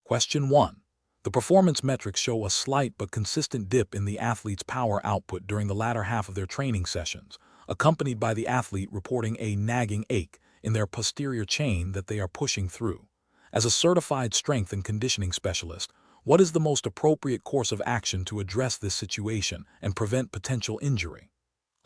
Question 1. The performance metrics show a slight but consistent dip in the athlete's power output during the latter half of their training sessions, accompanied by the athlete reporting a nagging ache in their posterior chain that they are pushing through. As a certified strength and conditioning specialist, what is the most appropriate course of action to address this situation and prevent potential injury?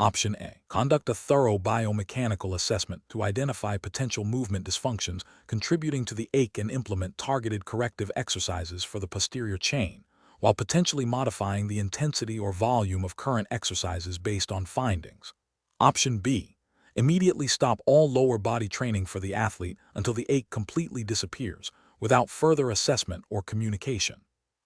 Option A. Conduct a thorough biomechanical assessment to identify potential movement dysfunctions contributing to the ache and implement targeted corrective exercises for the posterior chain, while potentially modifying the intensity or volume of current exercises based on findings. Option B. Immediately stop all lower body training for the athlete until the ache completely disappears, without further assessment or communication.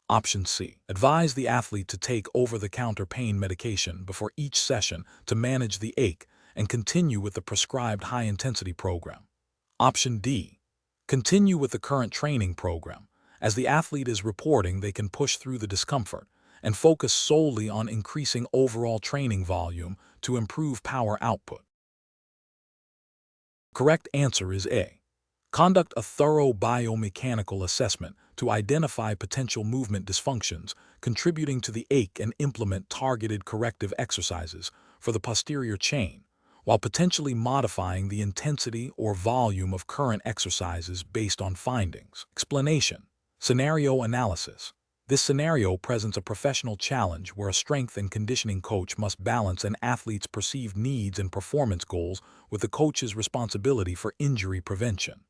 Option C. Advise the athlete to take over-the-counter pain medication before each session to manage the ache and continue with the prescribed high-intensity program. Option D. Continue with the current training program. As the athlete is reporting, they can push through the discomfort and focus solely on increasing overall training volume to improve power output. Correct answer is A. Conduct a thorough biomechanical assessment to identify potential movement dysfunctions contributing to the ache and implement targeted corrective exercises for the posterior chain, while potentially modifying the intensity or volume of current exercises based on findings. Explanation. Scenario analysis. This scenario presents a professional challenge where a strength and conditioning coach must balance an athlete's perceived needs and performance goals with the coach's responsibility for injury prevention.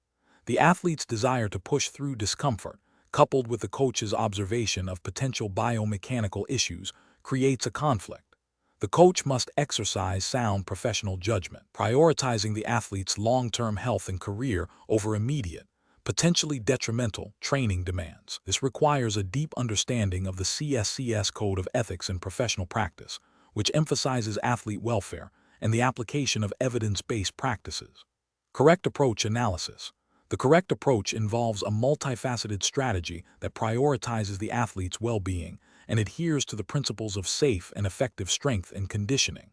The athlete's desire to push through discomfort, coupled with the coach's observation of potential biomechanical issues, creates a conflict. The coach must exercise sound professional judgment, prioritizing the athlete's long-term health and career over immediate, potentially detrimental training demands. This requires a deep understanding of the CSCS Code of Ethics in Professional Practice, which emphasizes athlete welfare and the application of evidence-based practices. Correct approach analysis. The correct approach involves a multifaceted strategy that prioritizes the athlete's well-being and adheres to the principles of safe and effective strength and conditioning.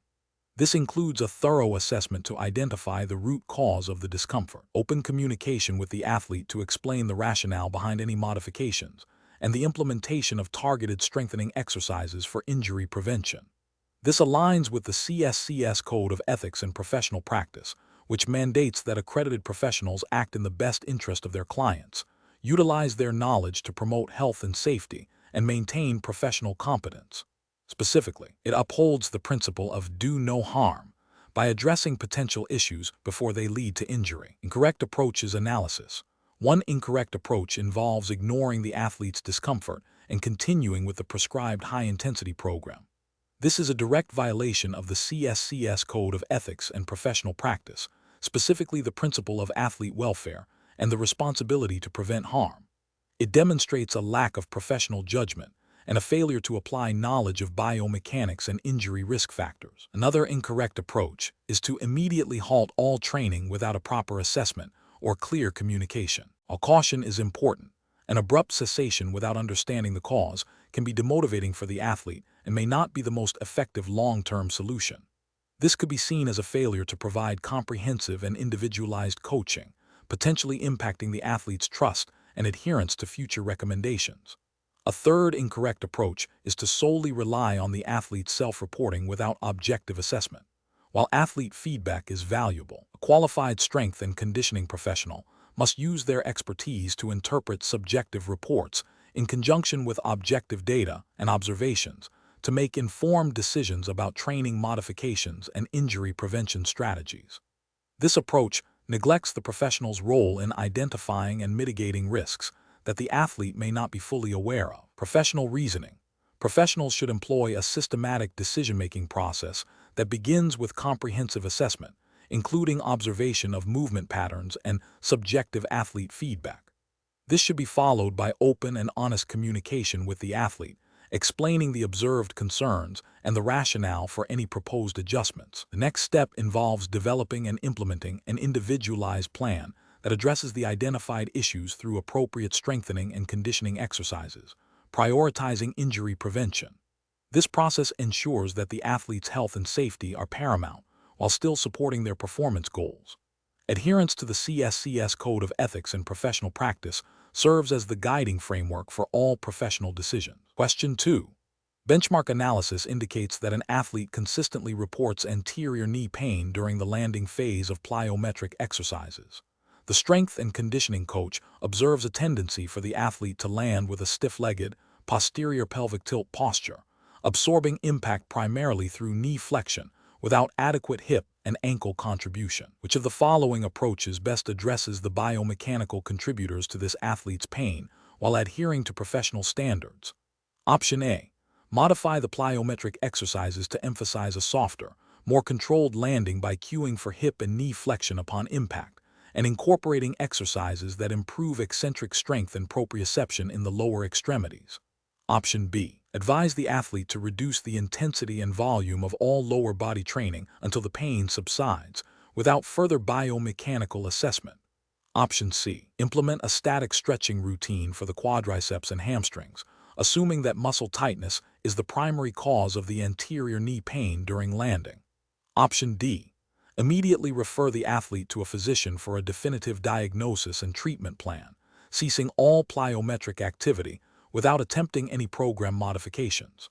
This includes a thorough assessment to identify the root cause of the discomfort, open communication with the athlete to explain the rationale behind any modifications, and the implementation of targeted strengthening exercises for injury prevention. This aligns with the CSCS Code of Ethics in Professional Practice, which mandates that accredited professionals act in the best interest of their clients, utilize their knowledge to promote health and safety, and maintain professional competence. Specifically, it upholds the principle of do no harm by addressing potential issues before they lead to injury. Incorrect approach is analysis. One incorrect approach involves ignoring the athlete's discomfort and continuing with the prescribed high-intensity program. This is a direct violation of the CSCS Code of Ethics and Professional Practice, specifically the principle of athlete welfare and the responsibility to prevent harm. It demonstrates a lack of professional judgment and a failure to apply knowledge of biomechanics and injury risk factors. Another incorrect approach is to immediately halt all training without a proper assessment or clear communication. While caution is important, an abrupt cessation without understanding the cause can be demotivating for the athlete and may not be the most effective long-term solution. This could be seen as a failure to provide comprehensive and individualized coaching, potentially impacting the athlete's trust and adherence to future recommendations. A third incorrect approach is to solely rely on the athlete's self-reporting without objective assessment. While athlete feedback is valuable, a qualified strength and conditioning professional must use their expertise to interpret subjective reports in conjunction with objective data and observations to make informed decisions about training modifications and injury prevention strategies. This approach neglects the professional's role in identifying and mitigating risks that the athlete may not be fully aware of. Professional reasoning. Professionals should employ a systematic decision-making process that begins with comprehensive assessment, including observation of movement patterns and subjective athlete feedback. This should be followed by open and honest communication with the athlete, explaining the observed concerns and the rationale for any proposed adjustments. The next step involves developing and implementing an individualized plan that addresses the identified issues through appropriate strengthening and conditioning exercises, prioritizing injury prevention. This process ensures that the athlete's health and safety are paramount while still supporting their performance goals. Adherence to the CSCS Code of Ethics in Professional Practice serves as the guiding framework for all professional decisions. Question 2. Benchmark analysis indicates that an athlete consistently reports anterior knee pain during the landing phase of plyometric exercises. The strength and conditioning coach observes a tendency for the athlete to land with a stiff-legged, posterior pelvic tilt posture, absorbing impact primarily through knee flexion without adequate hip and ankle contribution. Which of the following approaches best addresses the biomechanical contributors to this athlete's pain while adhering to professional standards? Option A. Modify the plyometric exercises to emphasize a softer, more controlled landing by cueing for hip and knee flexion upon impact, and incorporating exercises that improve eccentric strength and proprioception in the lower extremities. Option B. Advise the athlete to reduce the intensity and volume of all lower body training until the pain subsides, without further biomechanical assessment. Option C. Implement a static stretching routine for the quadriceps and hamstrings, assuming that muscle tightness is the primary cause of the anterior knee pain during landing. Option D. Immediately refer the athlete to a physician for a definitive diagnosis and treatment plan, ceasing all plyometric activity without attempting any program modifications.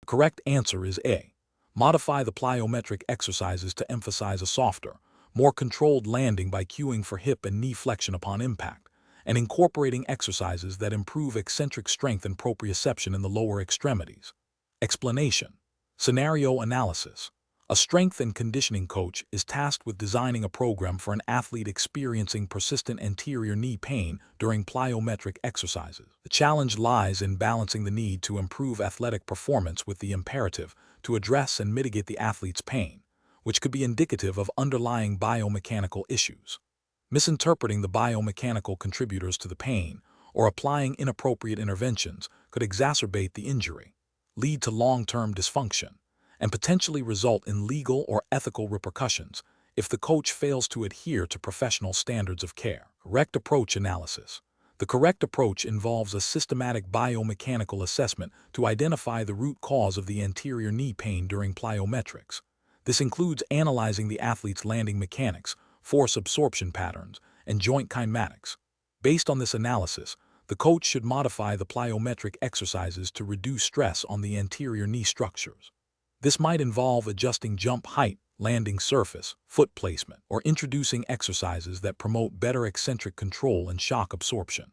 The correct answer is A. Modify the plyometric exercises to emphasize a softer, more controlled landing by cueing for hip and knee flexion upon impact, and incorporating exercises that improve eccentric strength and proprioception in the lower extremities. Explanation. Scenario analysis. A strength and conditioning coach is tasked with designing a program for an athlete experiencing persistent anterior knee pain during plyometric exercises. The challenge lies in balancing the need to improve athletic performance with the imperative to address and mitigate the athlete's pain, which could be indicative of underlying biomechanical issues. Misinterpreting the biomechanical contributors to the pain or applying inappropriate interventions could exacerbate the injury, lead to long-term dysfunction, and potentially result in legal or ethical repercussions if the coach fails to adhere to professional standards of care. Correct approach analysis. The correct approach involves a systematic biomechanical assessment to identify the root cause of the anterior knee pain during plyometrics. This includes analyzing the athlete's landing mechanics, force absorption patterns, and joint kinematics. Based on this analysis, the coach should modify the plyometric exercises to reduce stress on the anterior knee structures. This might involve adjusting jump height, landing surface, foot placement, or introducing exercises that promote better eccentric control and shock absorption.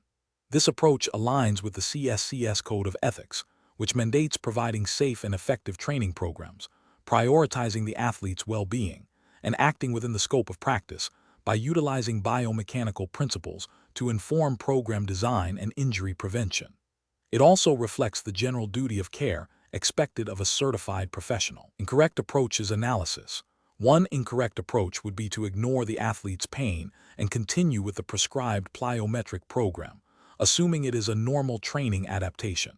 This approach aligns with the CSCS Code of Ethics, which mandates providing safe and effective training programs, prioritizing the athlete's well-being, and acting within the scope of practice by utilizing biomechanical principles to inform program design and injury prevention. It also reflects the general duty of care expected of a certified professional. Incorrect approaches analysis. One incorrect approach would be to ignore the athlete's pain and continue with the prescribed plyometric program, assuming it is a normal training adaptation.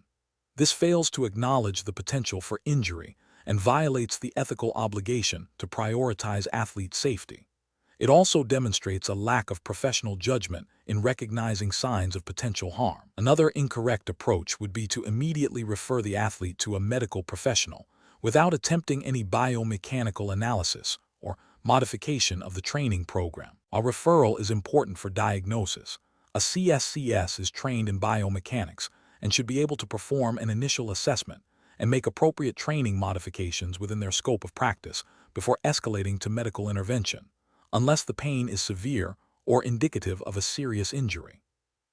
This fails to acknowledge the potential for injury and violates the ethical obligation to prioritize athlete safety. It also demonstrates a lack of professional judgment in recognizing signs of potential harm. Another incorrect approach would be to immediately refer the athlete to a medical professional without attempting any biomechanical analysis or modification of the training program. While referral is important for diagnosis, a CSCS is trained in biomechanics and should be able to perform an initial assessment and make appropriate training modifications within their scope of practice before escalating to medical intervention, unless the pain is severe or indicative of a serious injury.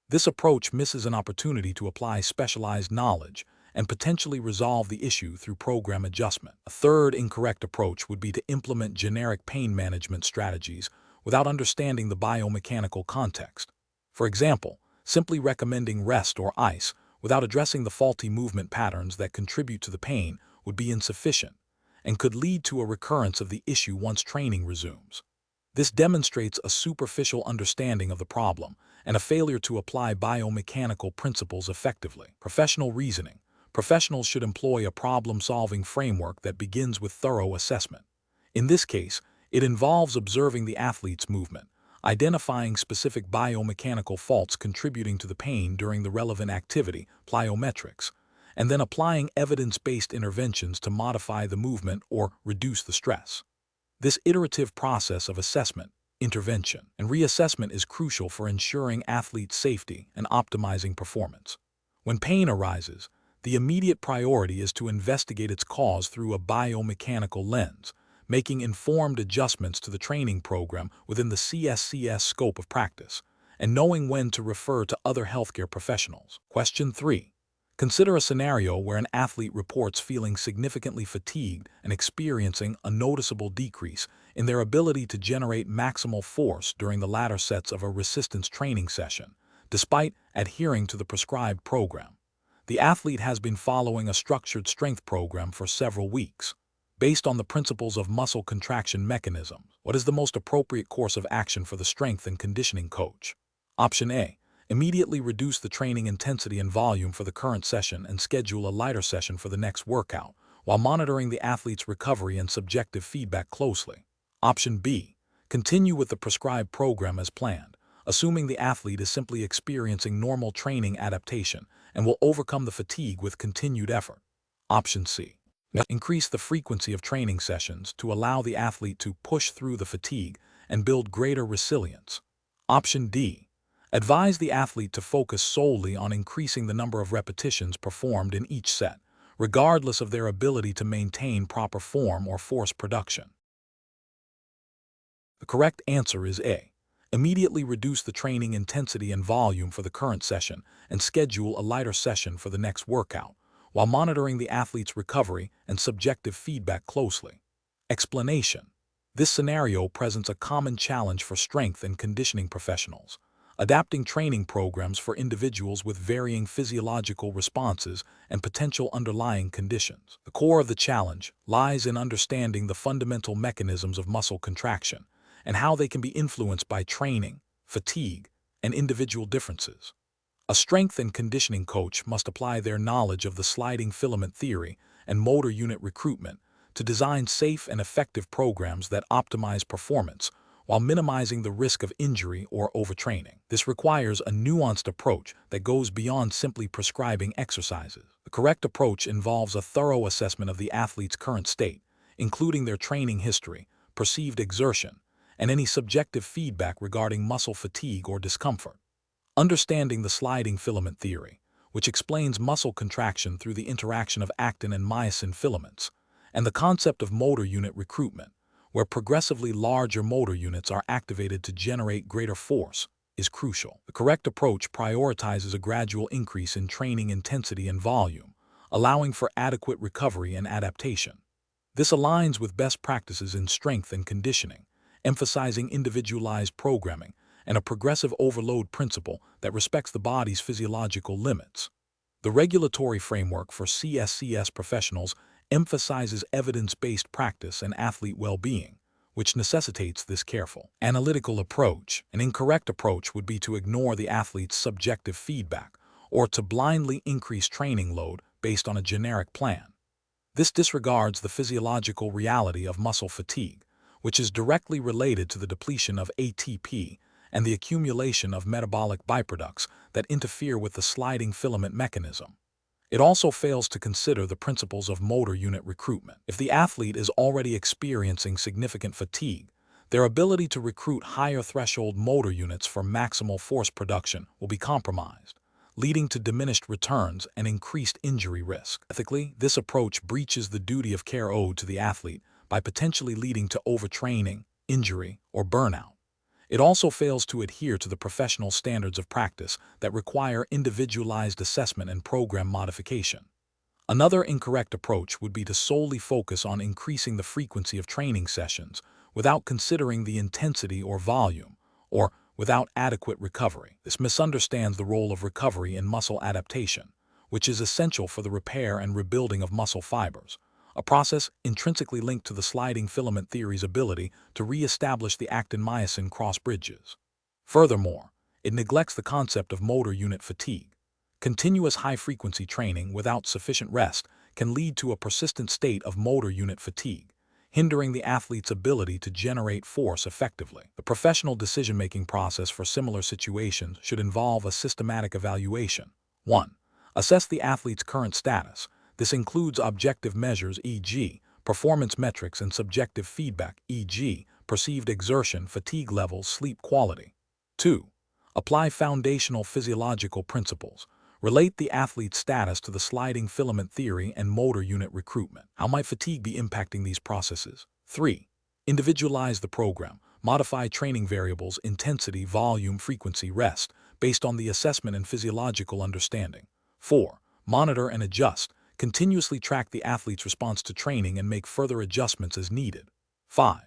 This approach misses an opportunity to apply specialized knowledge and potentially resolve the issue through program adjustment. A third incorrect approach would be to implement generic pain management strategies without understanding the biomechanical context. For example, simply recommending rest or ice without addressing the faulty movement patterns that contribute to the pain would be insufficient and could lead to a recurrence of the issue once training resumes. This demonstrates a superficial understanding of the problem and a failure to apply biomechanical principles effectively. Professional reasoning. Professionals should employ a problem-solving framework that begins with thorough assessment. In this case, it involves observing the athlete's movement, identifying specific biomechanical faults contributing to the pain during the relevant activity, plyometrics, and then applying evidence-based interventions to modify the movement or reduce the stress. This iterative process of assessment, intervention, and reassessment is crucial for ensuring athlete safety and optimizing performance. When pain arises, the immediate priority is to investigate its cause through a biomechanical lens, making informed adjustments to the training program within the CSCS scope of practice, and knowing when to refer to other healthcare professionals. Question 3. Consider a scenario where an athlete reports feeling significantly fatigued and experiencing a noticeable decrease in their ability to generate maximal force during the latter sets of a resistance training session, despite adhering to the prescribed program. The athlete has been following a structured strength program for several weeks. Based on the principles of muscle contraction mechanisms, what is the most appropriate course of action for the strength and conditioning coach? Option A. Immediately reduce the training intensity and volume for the current session and schedule a lighter session for the next workout, while monitoring the athlete's recovery and subjective feedback closely. Option B. Continue with the prescribed program as planned, assuming the athlete is simply experiencing normal training adaptation and will overcome the fatigue with continued effort. Option C. Increase the frequency of training sessions to allow the athlete to push through the fatigue and build greater resilience. Option D. Advise the athlete to focus solely on increasing the number of repetitions performed in each set, regardless of their ability to maintain proper form or force production. The correct answer is A. Immediately reduce the training intensity and volume for the current session and schedule a lighter session for the next workout, while monitoring the athlete's recovery and subjective feedback closely. Explanation: this scenario presents a common challenge for strength and conditioning professionals, adapting training programs for individuals with varying physiological responses and potential underlying conditions. The core of the challenge lies in understanding the fundamental mechanisms of muscle contraction and how they can be influenced by training, fatigue, and individual differences. A strength and conditioning coach must apply their knowledge of the sliding filament theory and motor unit recruitment to design safe and effective programs that optimize performance while minimizing the risk of injury or overtraining. This requires a nuanced approach that goes beyond simply prescribing exercises. The correct approach involves a thorough assessment of the athlete's current state, including their training history, perceived exertion, and any subjective feedback regarding muscle fatigue or discomfort. Understanding the sliding filament theory, which explains muscle contraction through the interaction of actin and myosin filaments, and the concept of motor unit recruitment, where progressively larger motor units are activated to generate greater force, is crucial. The correct approach prioritizes a gradual increase in training intensity and volume, allowing for adequate recovery and adaptation. This aligns with best practices in strength and conditioning, emphasizing individualized programming and a progressive overload principle that respects the body's physiological limits. The regulatory framework for CSCS professionals emphasizes evidence-based practice and athlete well-being, which necessitates this careful, analytical approach. An incorrect approach would be to ignore the athlete's subjective feedback or to blindly increase training load based on a generic plan. This disregards the physiological reality of muscle fatigue, which is directly related to the depletion of ATP and the accumulation of metabolic byproducts that interfere with the sliding filament mechanism. It also fails to consider the principles of motor unit recruitment. If the athlete is already experiencing significant fatigue, their ability to recruit higher threshold motor units for maximal force production will be compromised, leading to diminished returns and increased injury risk. Ethically, this approach breaches the duty of care owed to the athlete by potentially leading to overtraining, injury, or burnout. It also fails to adhere to the professional standards of practice that require individualized assessment and program modification. Another incorrect approach would be to solely focus on increasing the frequency of training sessions without considering the intensity or volume, or without adequate recovery. This misunderstands the role of recovery in muscle adaptation, which is essential for the repair and rebuilding of muscle fibers, a process intrinsically linked to the sliding filament theory's ability to re-establish the actin-myosin cross bridges. Furthermore, it neglects the concept of motor unit fatigue. Continuous high-frequency training without sufficient rest can lead to a persistent state of motor unit fatigue, hindering the athlete's ability to generate force effectively. The professional decision-making process for similar situations should involve a systematic evaluation. 1. Assess the athlete's current status. This includes objective measures, e.g., performance metrics, and subjective feedback, e.g., perceived exertion, fatigue levels, sleep quality. 2. Apply foundational physiological principles. Relate the athlete's status to the sliding filament theory and motor unit recruitment. How might fatigue be impacting these processes? 3. Individualize the program. Modify training variables, intensity, volume, frequency, rest, based on the assessment and physiological understanding. 4. Monitor and adjust. Continuously track the athlete's response to training and make further adjustments as needed. 5.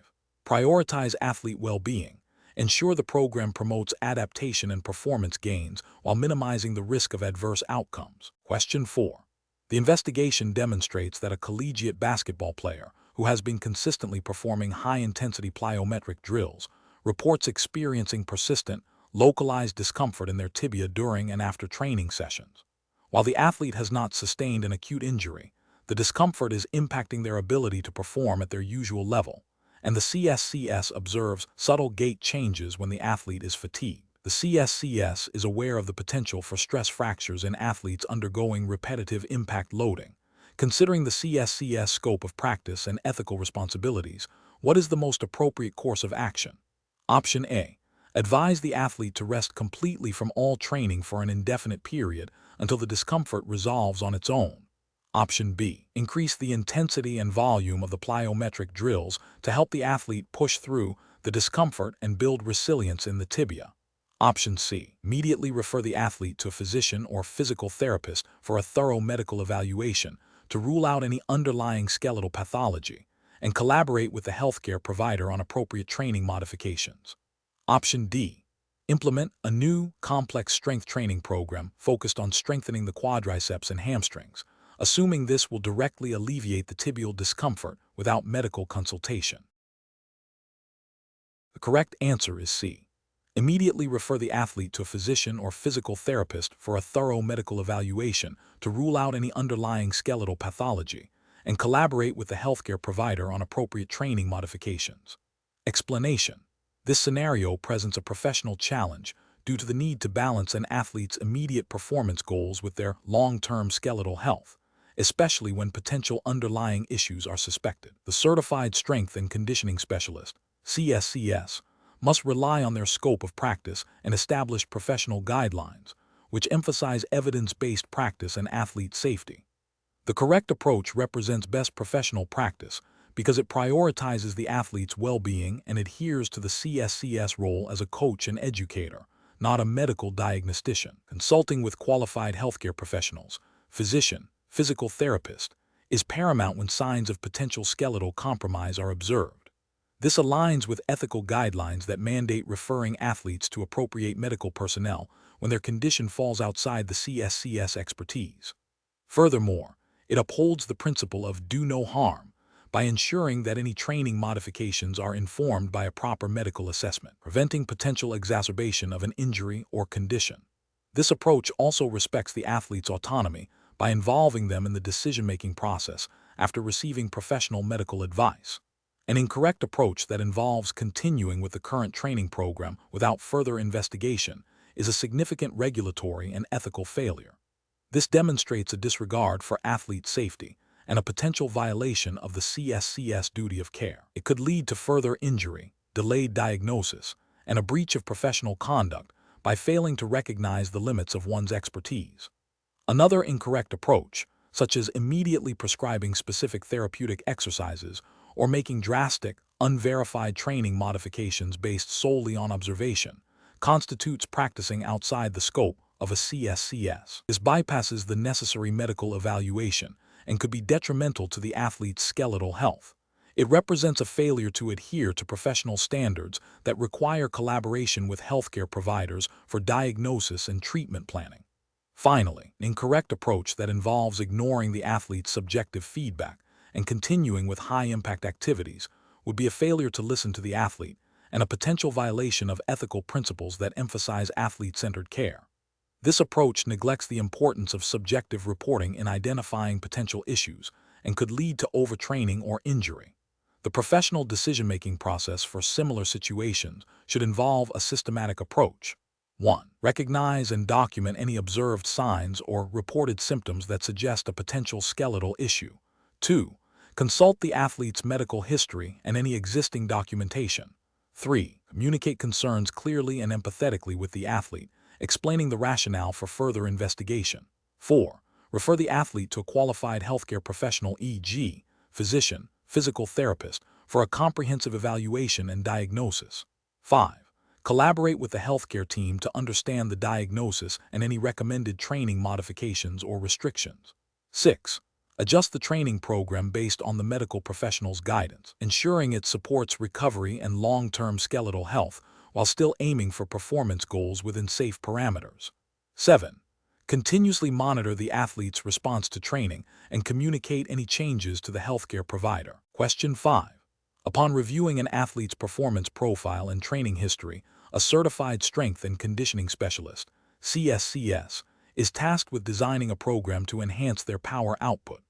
Prioritize athlete well-being. Ensure the program promotes adaptation and performance gains while minimizing the risk of adverse outcomes. Question 4. The investigation demonstrates that a collegiate basketball player who has been consistently performing high-intensity plyometric drills reports experiencing persistent, localized discomfort in their tibia during and after training sessions. While the athlete has not sustained an acute injury, the discomfort is impacting their ability to perform at their usual level, and the CSCS observes subtle gait changes when the athlete is fatigued. The CSCS is aware of the potential for stress fractures in athletes undergoing repetitive impact loading. Considering the CSCS scope of practice and ethical responsibilities, what is the most appropriate course of action? Option A. Advise the athlete to rest completely from all training for an indefinite period until the discomfort resolves on its own. Option B. Increase the intensity and volume of the plyometric drills to help the athlete push through the discomfort and build resilience in the tibia. Option C. Immediately refer the athlete to a physician or physical therapist for a thorough medical evaluation to rule out any underlying skeletal pathology, and collaborate with the healthcare provider on appropriate training modifications. Option D. Implement a new, complex strength training program focused on strengthening the quadriceps and hamstrings, assuming this will directly alleviate the tibial discomfort without medical consultation. The correct answer is C. Immediately refer the athlete to a physician or physical therapist for a thorough medical evaluation to rule out any underlying skeletal pathology, and collaborate with the healthcare provider on appropriate training modifications. Explanation. This scenario presents a professional challenge due to the need to balance an athlete's immediate performance goals with their long-term skeletal health, especially when potential underlying issues are suspected. The Certified Strength and Conditioning Specialist, CSCS, must rely on their scope of practice and establish professional guidelines, which emphasize evidence-based practice and athlete safety. The correct approach represents best professional practice because it prioritizes the athlete's well-being and adheres to the CSCS role as a coach and educator, not a medical diagnostician. Consulting with qualified healthcare professionals, physician, physical therapist, is paramount when signs of potential skeletal compromise are observed. This aligns with ethical guidelines that mandate referring athletes to appropriate medical personnel when their condition falls outside the CSCS expertise. Furthermore, it upholds the principle of do no harm by ensuring that any training modifications are informed by a proper medical assessment, preventing potential exacerbation of an injury or condition. This approach also respects the athlete's autonomy by involving them in the decision-making process after receiving professional medical advice. An incorrect approach that involves continuing with the current training program without further investigation is a significant regulatory and ethical failure. This demonstrates a disregard for athlete safety and a potential violation of the CSCS duty of care. It could lead to further injury, delayed diagnosis, and a breach of professional conduct by failing to recognize the limits of one's expertise. Another incorrect approach, such as immediately prescribing specific therapeutic exercises or making drastic, unverified training modifications based solely on observation, constitutes practicing outside the scope of a CSCS. This bypasses the necessary medical evaluation and could be detrimental to the athlete's skeletal health. It represents a failure to adhere to professional standards that require collaboration with healthcare providers for diagnosis and treatment planning. Finally, an incorrect approach that involves ignoring the athlete's subjective feedback and continuing with high-impact activities would be a failure to listen to the athlete and a potential violation of ethical principles that emphasize athlete-centered care. This approach neglects the importance of subjective reporting in identifying potential issues and could lead to overtraining or injury. The professional decision-making process for similar situations should involve a systematic approach. 1. Recognize and document any observed signs or reported symptoms that suggest a potential skeletal issue. 2. Consult the athlete's medical history and any existing documentation. 3. Communicate concerns clearly and empathetically with the athlete, explaining the rationale for further investigation. 4. Refer the athlete to a qualified healthcare professional, e.g., physician, physical therapist, for a comprehensive evaluation and diagnosis. 5. Collaborate with the healthcare team to understand the diagnosis and any recommended training modifications or restrictions. 6. Adjust the training program based on the medical professional's guidance, ensuring it supports recovery and long-term skeletal health while still aiming for performance goals within safe parameters. 7. Continuously monitor the athlete's response to training and communicate any changes to the healthcare provider. Question 5. Upon reviewing an athlete's performance profile and training history, a certified strength and conditioning specialist, CSCS, is tasked with designing a program to enhance their power output.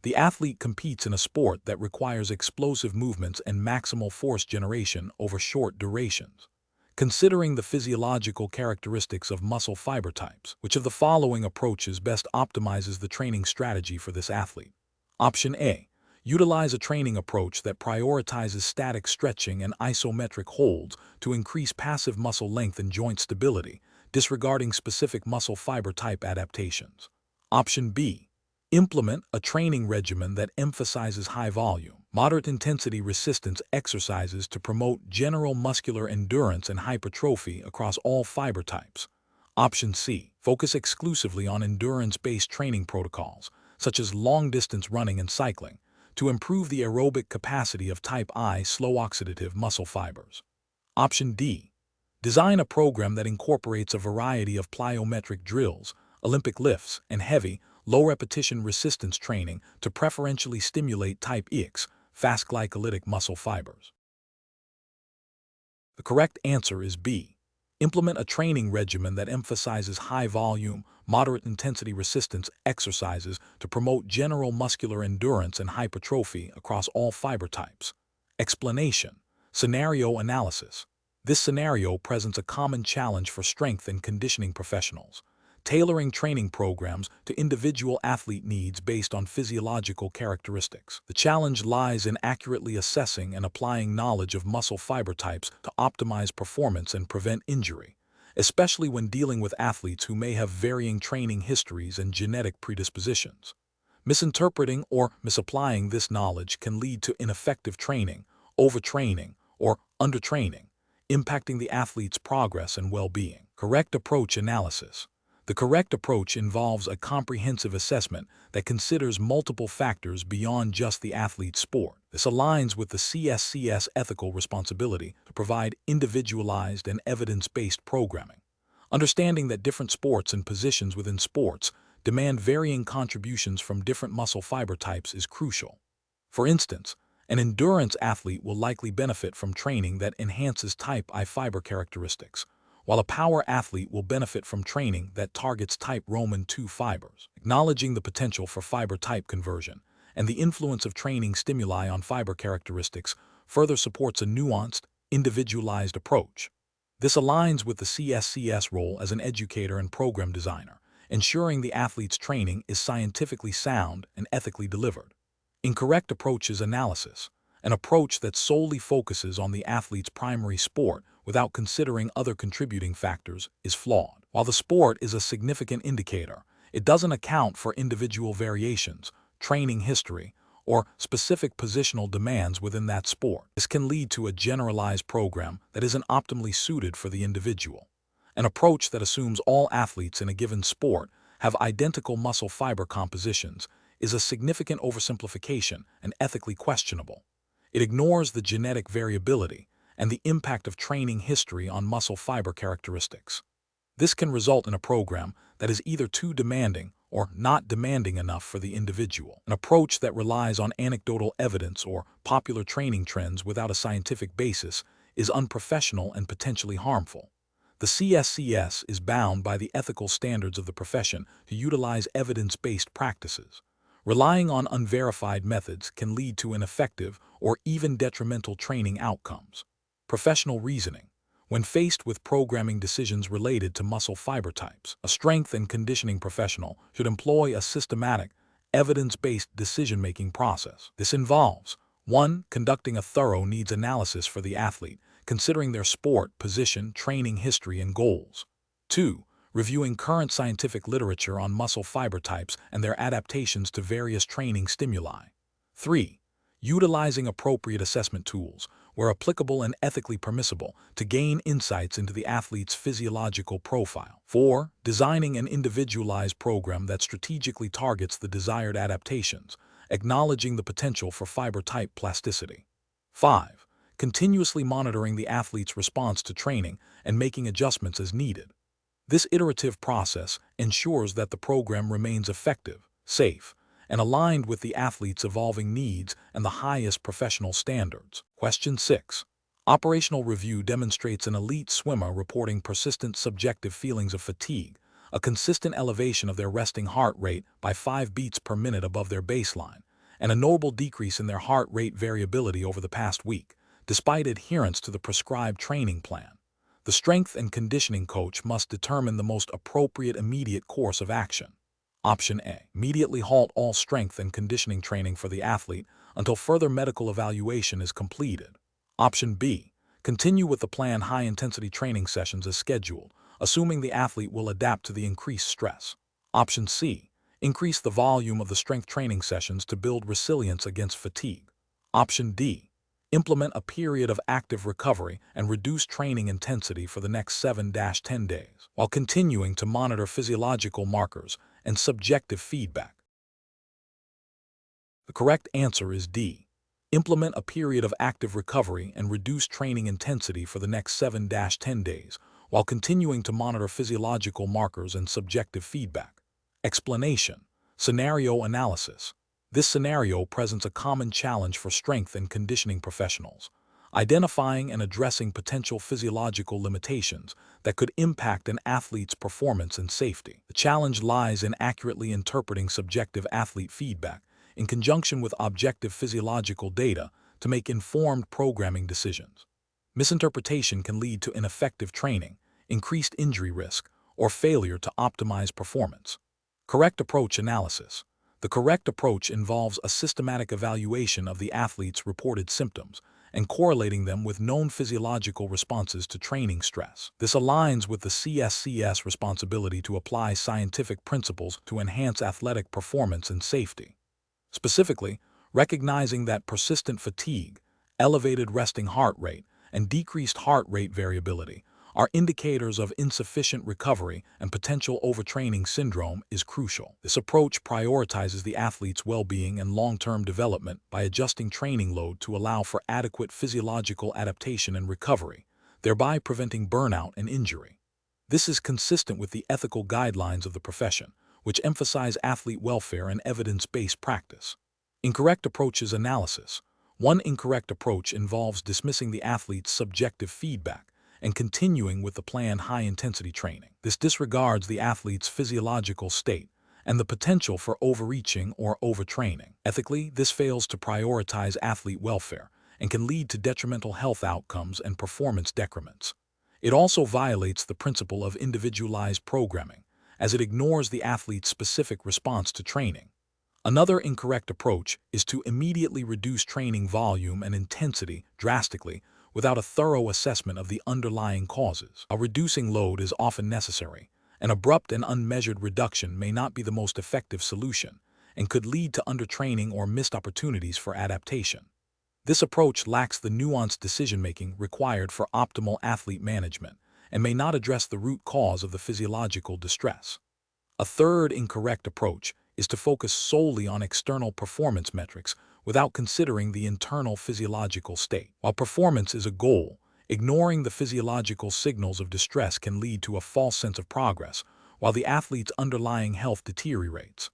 The athlete competes in a sport that requires explosive movements and maximal force generation over short durations. Considering the physiological characteristics of muscle fiber types, which of the following approaches best optimizes the training strategy for this athlete? Option A. Utilize a training approach that prioritizes static stretching and isometric holds to increase passive muscle length and joint stability, disregarding specific muscle fiber type adaptations. Option B. Implement a training regimen that emphasizes high-volume, moderate-intensity resistance exercises to promote general muscular endurance and hypertrophy across all fiber types. Option C. Focus exclusively on endurance-based training protocols, such as long-distance running and cycling, to improve the aerobic capacity of type I slow-oxidative muscle fibers. Option D. Design a program that incorporates a variety of plyometric drills, Olympic lifts, and heavy, low-repetition resistance training to preferentially stimulate type X, fast glycolytic muscle fibers. The correct answer is B. Implement a training regimen that emphasizes high-volume, moderate-intensity resistance exercises to promote general muscular endurance and hypertrophy across all fiber types. Explanation. Scenario analysis. This scenario presents a common challenge for strength and conditioning professionals, tailoring training programs to individual athlete needs based on physiological characteristics. The challenge lies in accurately assessing and applying knowledge of muscle fiber types to optimize performance and prevent injury, especially when dealing with athletes who may have varying training histories and genetic predispositions. Misinterpreting or misapplying this knowledge can lead to ineffective training, overtraining, or undertraining, impacting the athlete's progress and well-being. Correct approach analysis. The correct approach involves a comprehensive assessment that considers multiple factors beyond just the athlete's sport. This aligns with the CSCS ethical responsibility to provide individualized and evidence-based programming. Understanding that different sports and positions within sports demand varying contributions from different muscle fiber types is crucial. For instance, an endurance athlete will likely benefit from training that enhances type I fiber characteristics, while a power athlete will benefit from training that targets type Roman II fibers. Acknowledging the potential for fiber type conversion and the influence of training stimuli on fiber characteristics further supports a nuanced, individualized approach. This aligns with the CSCS role as an educator and program designer, ensuring the athlete's training is scientifically sound and ethically delivered. Incorrect approaches analysis. An approach that solely focuses on the athlete's primary sport without considering other contributing factors is flawed. While the sport is a significant indicator, it doesn't account for individual variations, training history, or specific positional demands within that sport. This can lead to a generalized program that isn't optimally suited for the individual. An approach that assumes all athletes in a given sport have identical muscle fiber compositions is a significant oversimplification and ethically questionable. It ignores the genetic variability and the impact of training history on muscle fiber characteristics. This can result in a program that is either too demanding or not demanding enough for the individual. An approach that relies on anecdotal evidence or popular training trends without a scientific basis is unprofessional and potentially harmful. The CSCS is bound by the ethical standards of the profession to utilize evidence-based practices. Relying on unverified methods can lead to ineffective or even detrimental training outcomes. Professional reasoning. When faced with programming decisions related to muscle fiber types, a strength and conditioning professional should employ a systematic, evidence-based decision-making process. This involves 1. Conducting a thorough needs analysis for the athlete, considering their sport, position, training history, and goals. 2. Reviewing current scientific literature on muscle fiber types and their adaptations to various training stimuli. 3. Utilizing appropriate assessment tools, where applicable and ethically permissible, to gain insights into the athlete's physiological profile. 4. Designing an individualized program that strategically targets the desired adaptations, acknowledging the potential for fiber type plasticity. 5. Continuously monitoring the athlete's response to training and making adjustments as needed. This iterative process ensures that the program remains effective, safe, and aligned with the athlete's evolving needs and the highest professional standards. Question 6. Operational review demonstrates an elite swimmer reporting persistent subjective feelings of fatigue, a consistent elevation of their resting heart rate by 5 beats per minute above their baseline, and a notable decrease in their heart rate variability over the past week, despite adherence to the prescribed training plan. The strength and conditioning coach must determine the most appropriate immediate course of action. Option A. Immediately halt all strength and conditioning training for the athlete until further medical evaluation is completed. Option B. Continue with the planned high-intensity training sessions as scheduled, assuming the athlete will adapt to the increased stress. Option C. Increase the volume of the strength training sessions to build resilience against fatigue. Option D. Implement a period of active recovery and reduce training intensity for the next 7-10 days, while continuing to monitor physiological markers and subjective feedback. The correct answer is D. Implement a period of active recovery and reduce training intensity for the next 7-10 days, while continuing to monitor physiological markers and subjective feedback. Explanation. Scenario analysis. This scenario presents a common challenge for strength and conditioning professionals, identifying and addressing potential physiological limitations that could impact an athlete's performance and safety. The challenge lies in accurately interpreting subjective athlete feedback in conjunction with objective physiological data to make informed programming decisions. Misinterpretation can lead to ineffective training, increased injury risk, or failure to optimize performance. Correct approach analysis. The correct approach involves a systematic evaluation of the athlete's reported symptoms and correlating them with known physiological responses to training stress. This aligns with the CSCS responsibility to apply scientific principles to enhance athletic performance and safety. Specifically, recognizing that persistent fatigue, elevated resting heart rate, and decreased heart rate variability are indicators of insufficient recovery and potential overtraining syndrome is crucial. This approach prioritizes the athlete's well-being and long-term development by adjusting training load to allow for adequate physiological adaptation and recovery, thereby preventing burnout and injury. This is consistent with the ethical guidelines of the profession, which emphasize athlete welfare and evidence-based practice. Incorrect approaches analysis. One incorrect approach involves dismissing the athlete's subjective feedback and continuing with the planned high-intensity training. This disregards the athlete's physiological state and the potential for overreaching or overtraining. Ethically, this fails to prioritize athlete welfare and can lead to detrimental health outcomes and performance decrements. It also violates the principle of individualized programming, as it ignores the athlete's specific response to training. Another incorrect approach is to immediately reduce training volume and intensity drastically without a thorough assessment of the underlying causes. A reducing load is often necessary. An abrupt and unmeasured reduction may not be the most effective solution and could lead to undertraining or missed opportunities for adaptation. This approach lacks the nuanced decision-making required for optimal athlete management and may not address the root cause of the physiological distress. A third incorrect approach is to focus solely on external performance metrics without considering the internal physiological state. While performance is a goal, ignoring the physiological signals of distress can lead to a false sense of progress, while the athlete's underlying health deteriorates.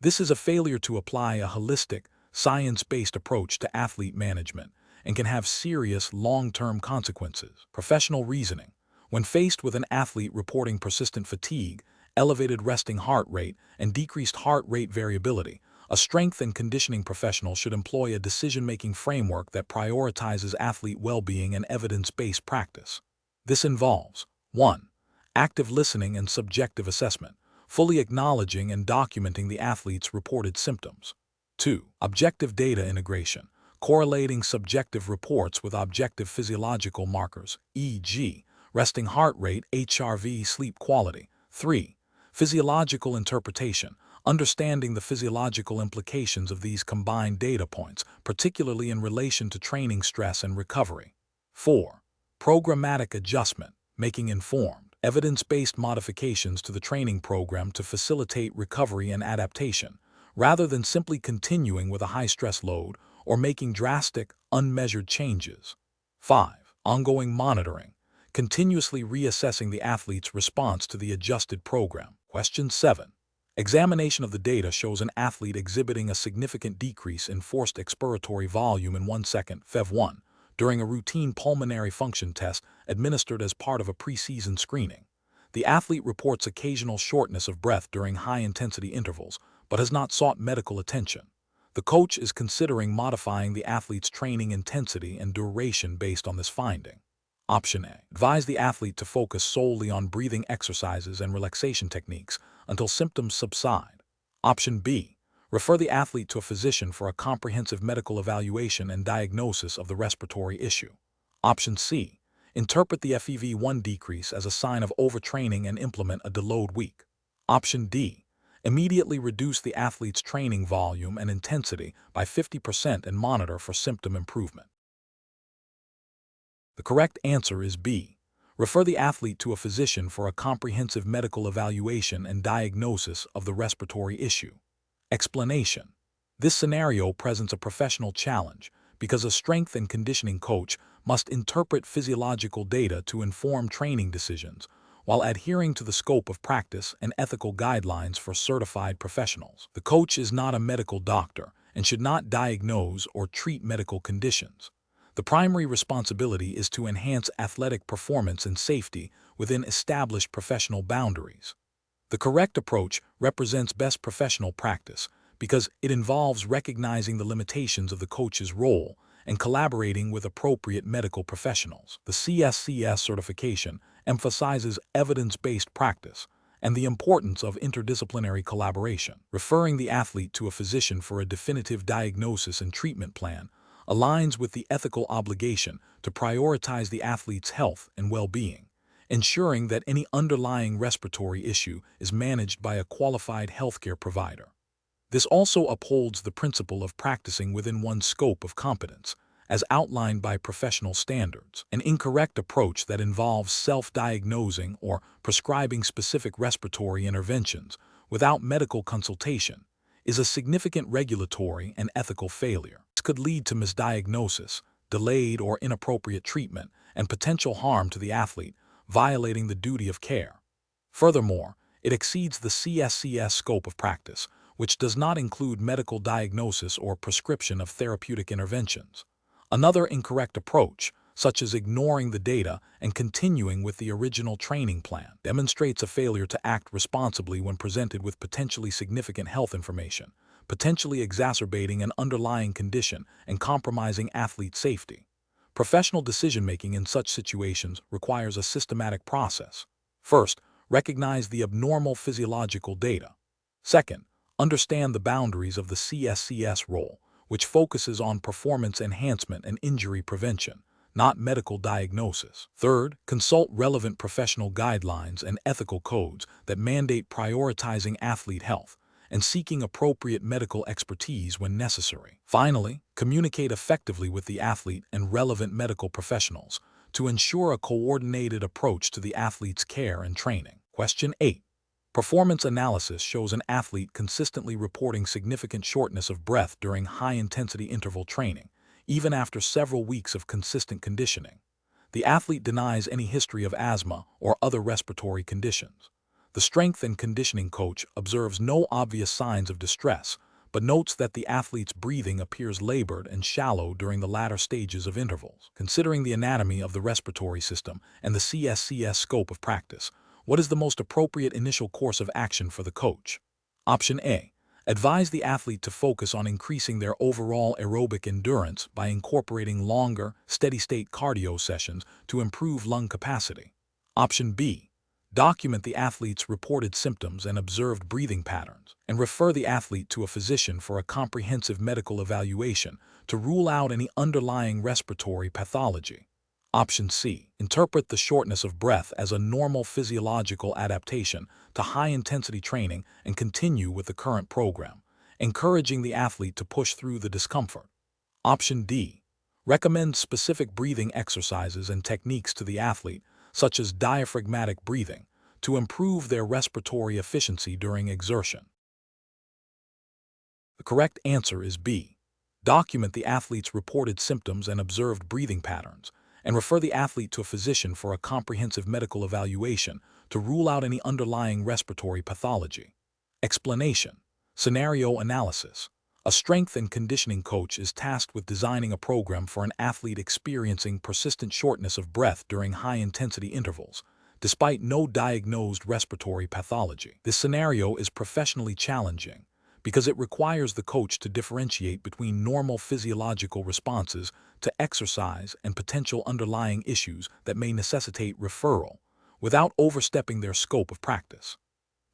This is a failure to apply a holistic, science-based approach to athlete management and can have serious long-term consequences. Professional reasoning. When faced with an athlete reporting persistent fatigue, elevated resting heart rate, and decreased heart rate variability, a strength and conditioning professional should employ a decision-making framework that prioritizes athlete well-being and evidence-based practice. This involves 1. Active listening and subjective assessment, fully acknowledging and documenting the athlete's reported symptoms. 2. Objective data integration, correlating subjective reports with objective physiological markers, e.g., resting heart rate, HRV, sleep quality. 3. Physiological interpretation, understanding the physiological implications of these combined data points, particularly in relation to training stress and recovery. 4. Programmatic adjustment, making informed, evidence-based modifications to the training program to facilitate recovery and adaptation, rather than simply continuing with a high-stress load or making drastic, unmeasured changes. 5. Ongoing monitoring, continuously reassessing the athlete's response to the adjusted program. Question 7. Examination of the data shows an athlete exhibiting a significant decrease in forced expiratory volume in 1 second, FEV1, during a routine pulmonary function test administered as part of a preseason screening. The athlete reports occasional shortness of breath during high-intensity intervals, but has not sought medical attention. The coach is considering modifying the athlete's training intensity and duration based on this finding. Option A. Advise the athlete to focus solely on breathing exercises and relaxation techniques until symptoms subside. Option B. Refer the athlete to a physician for a comprehensive medical evaluation and diagnosis of the respiratory issue. Option C. Interpret the FEV1 decrease as a sign of overtraining and implement a deload week. Option D. Immediately reduce the athlete's training volume and intensity by 50% and monitor for symptom improvement. The correct answer is B. Refer the athlete to a physician for a comprehensive medical evaluation and diagnosis of the respiratory issue. Explanation. This scenario presents a professional challenge because a strength and conditioning coach must interpret physiological data to inform training decisions while adhering to the scope of practice and ethical guidelines for certified professionals. The coach is not a medical doctor and should not diagnose or treat medical conditions. The primary responsibility is to enhance athletic performance and safety within established professional boundaries. The correct approach represents best professional practice because it involves recognizing the limitations of the coach's role and collaborating with appropriate medical professionals. The CSCS certification emphasizes evidence-based practice and the importance of interdisciplinary collaboration. Referring the athlete to a physician for a definitive diagnosis and treatment plan aligns with the ethical obligation to prioritize the athlete's health and well-being, ensuring that any underlying respiratory issue is managed by a qualified healthcare provider. This also upholds the principle of practicing within one's scope of competence, as outlined by professional standards. An incorrect approach that involves self-diagnosing or prescribing specific respiratory interventions without medical consultation is a significant regulatory and ethical failure. This could lead to misdiagnosis, delayed or inappropriate treatment, and potential harm to the athlete, violating the duty of care. Furthermore, it exceeds the CSCS scope of practice, which does not include medical diagnosis or prescription of therapeutic interventions. Another incorrect approach, such as ignoring the data and continuing with the original training plan, demonstrates a failure to act responsibly when presented with potentially significant health information, potentially exacerbating an underlying condition and compromising athlete safety. Professional decision-making in such situations requires a systematic process. First, recognize the abnormal physiological data. Second, understand the boundaries of the CSCS role, which focuses on performance enhancement and injury prevention, not medical diagnosis. Third, consult relevant professional guidelines and ethical codes that mandate prioritizing athlete health and seeking appropriate medical expertise when necessary. Finally, communicate effectively with the athlete and relevant medical professionals to ensure a coordinated approach to the athlete's care and training. Question 8. Performance analysis shows an athlete consistently reporting significant shortness of breath during high-intensity interval training, even after several weeks of consistent conditioning. The athlete denies any history of asthma or other respiratory conditions. The strength and conditioning coach observes no obvious signs of distress, but notes that the athlete's breathing appears labored and shallow during the latter stages of intervals. Considering the anatomy of the respiratory system and the CSCS scope of practice, what is the most appropriate initial course of action for the coach? Option A. Advise the athlete to focus on increasing their overall aerobic endurance by incorporating longer, steady-state cardio sessions to improve lung capacity. Option B. Document the athlete's reported symptoms and observed breathing patterns, and refer the athlete to a physician for a comprehensive medical evaluation to rule out any underlying respiratory pathology. Option C. Interpret the shortness of breath as a normal physiological adaptation to high-intensity training and continue with the current program, encouraging the athlete to push through the discomfort. Option D. Recommend specific breathing exercises and techniques to the athlete, such as diaphragmatic breathing, to improve their respiratory efficiency during exertion. The correct answer is B. Document the athlete's reported symptoms and observed breathing patterns, and refer the athlete to a physician for a comprehensive medical evaluation to rule out any underlying respiratory pathology. Explanation. Scenario analysis. A strength and conditioning coach is tasked with designing a program for an athlete experiencing persistent shortness of breath during high-intensity intervals, despite no diagnosed respiratory pathology. This scenario is professionally challenging because it requires the coach to differentiate between normal physiological responses to exercise and potential underlying issues that may necessitate referral, without overstepping their scope of practice.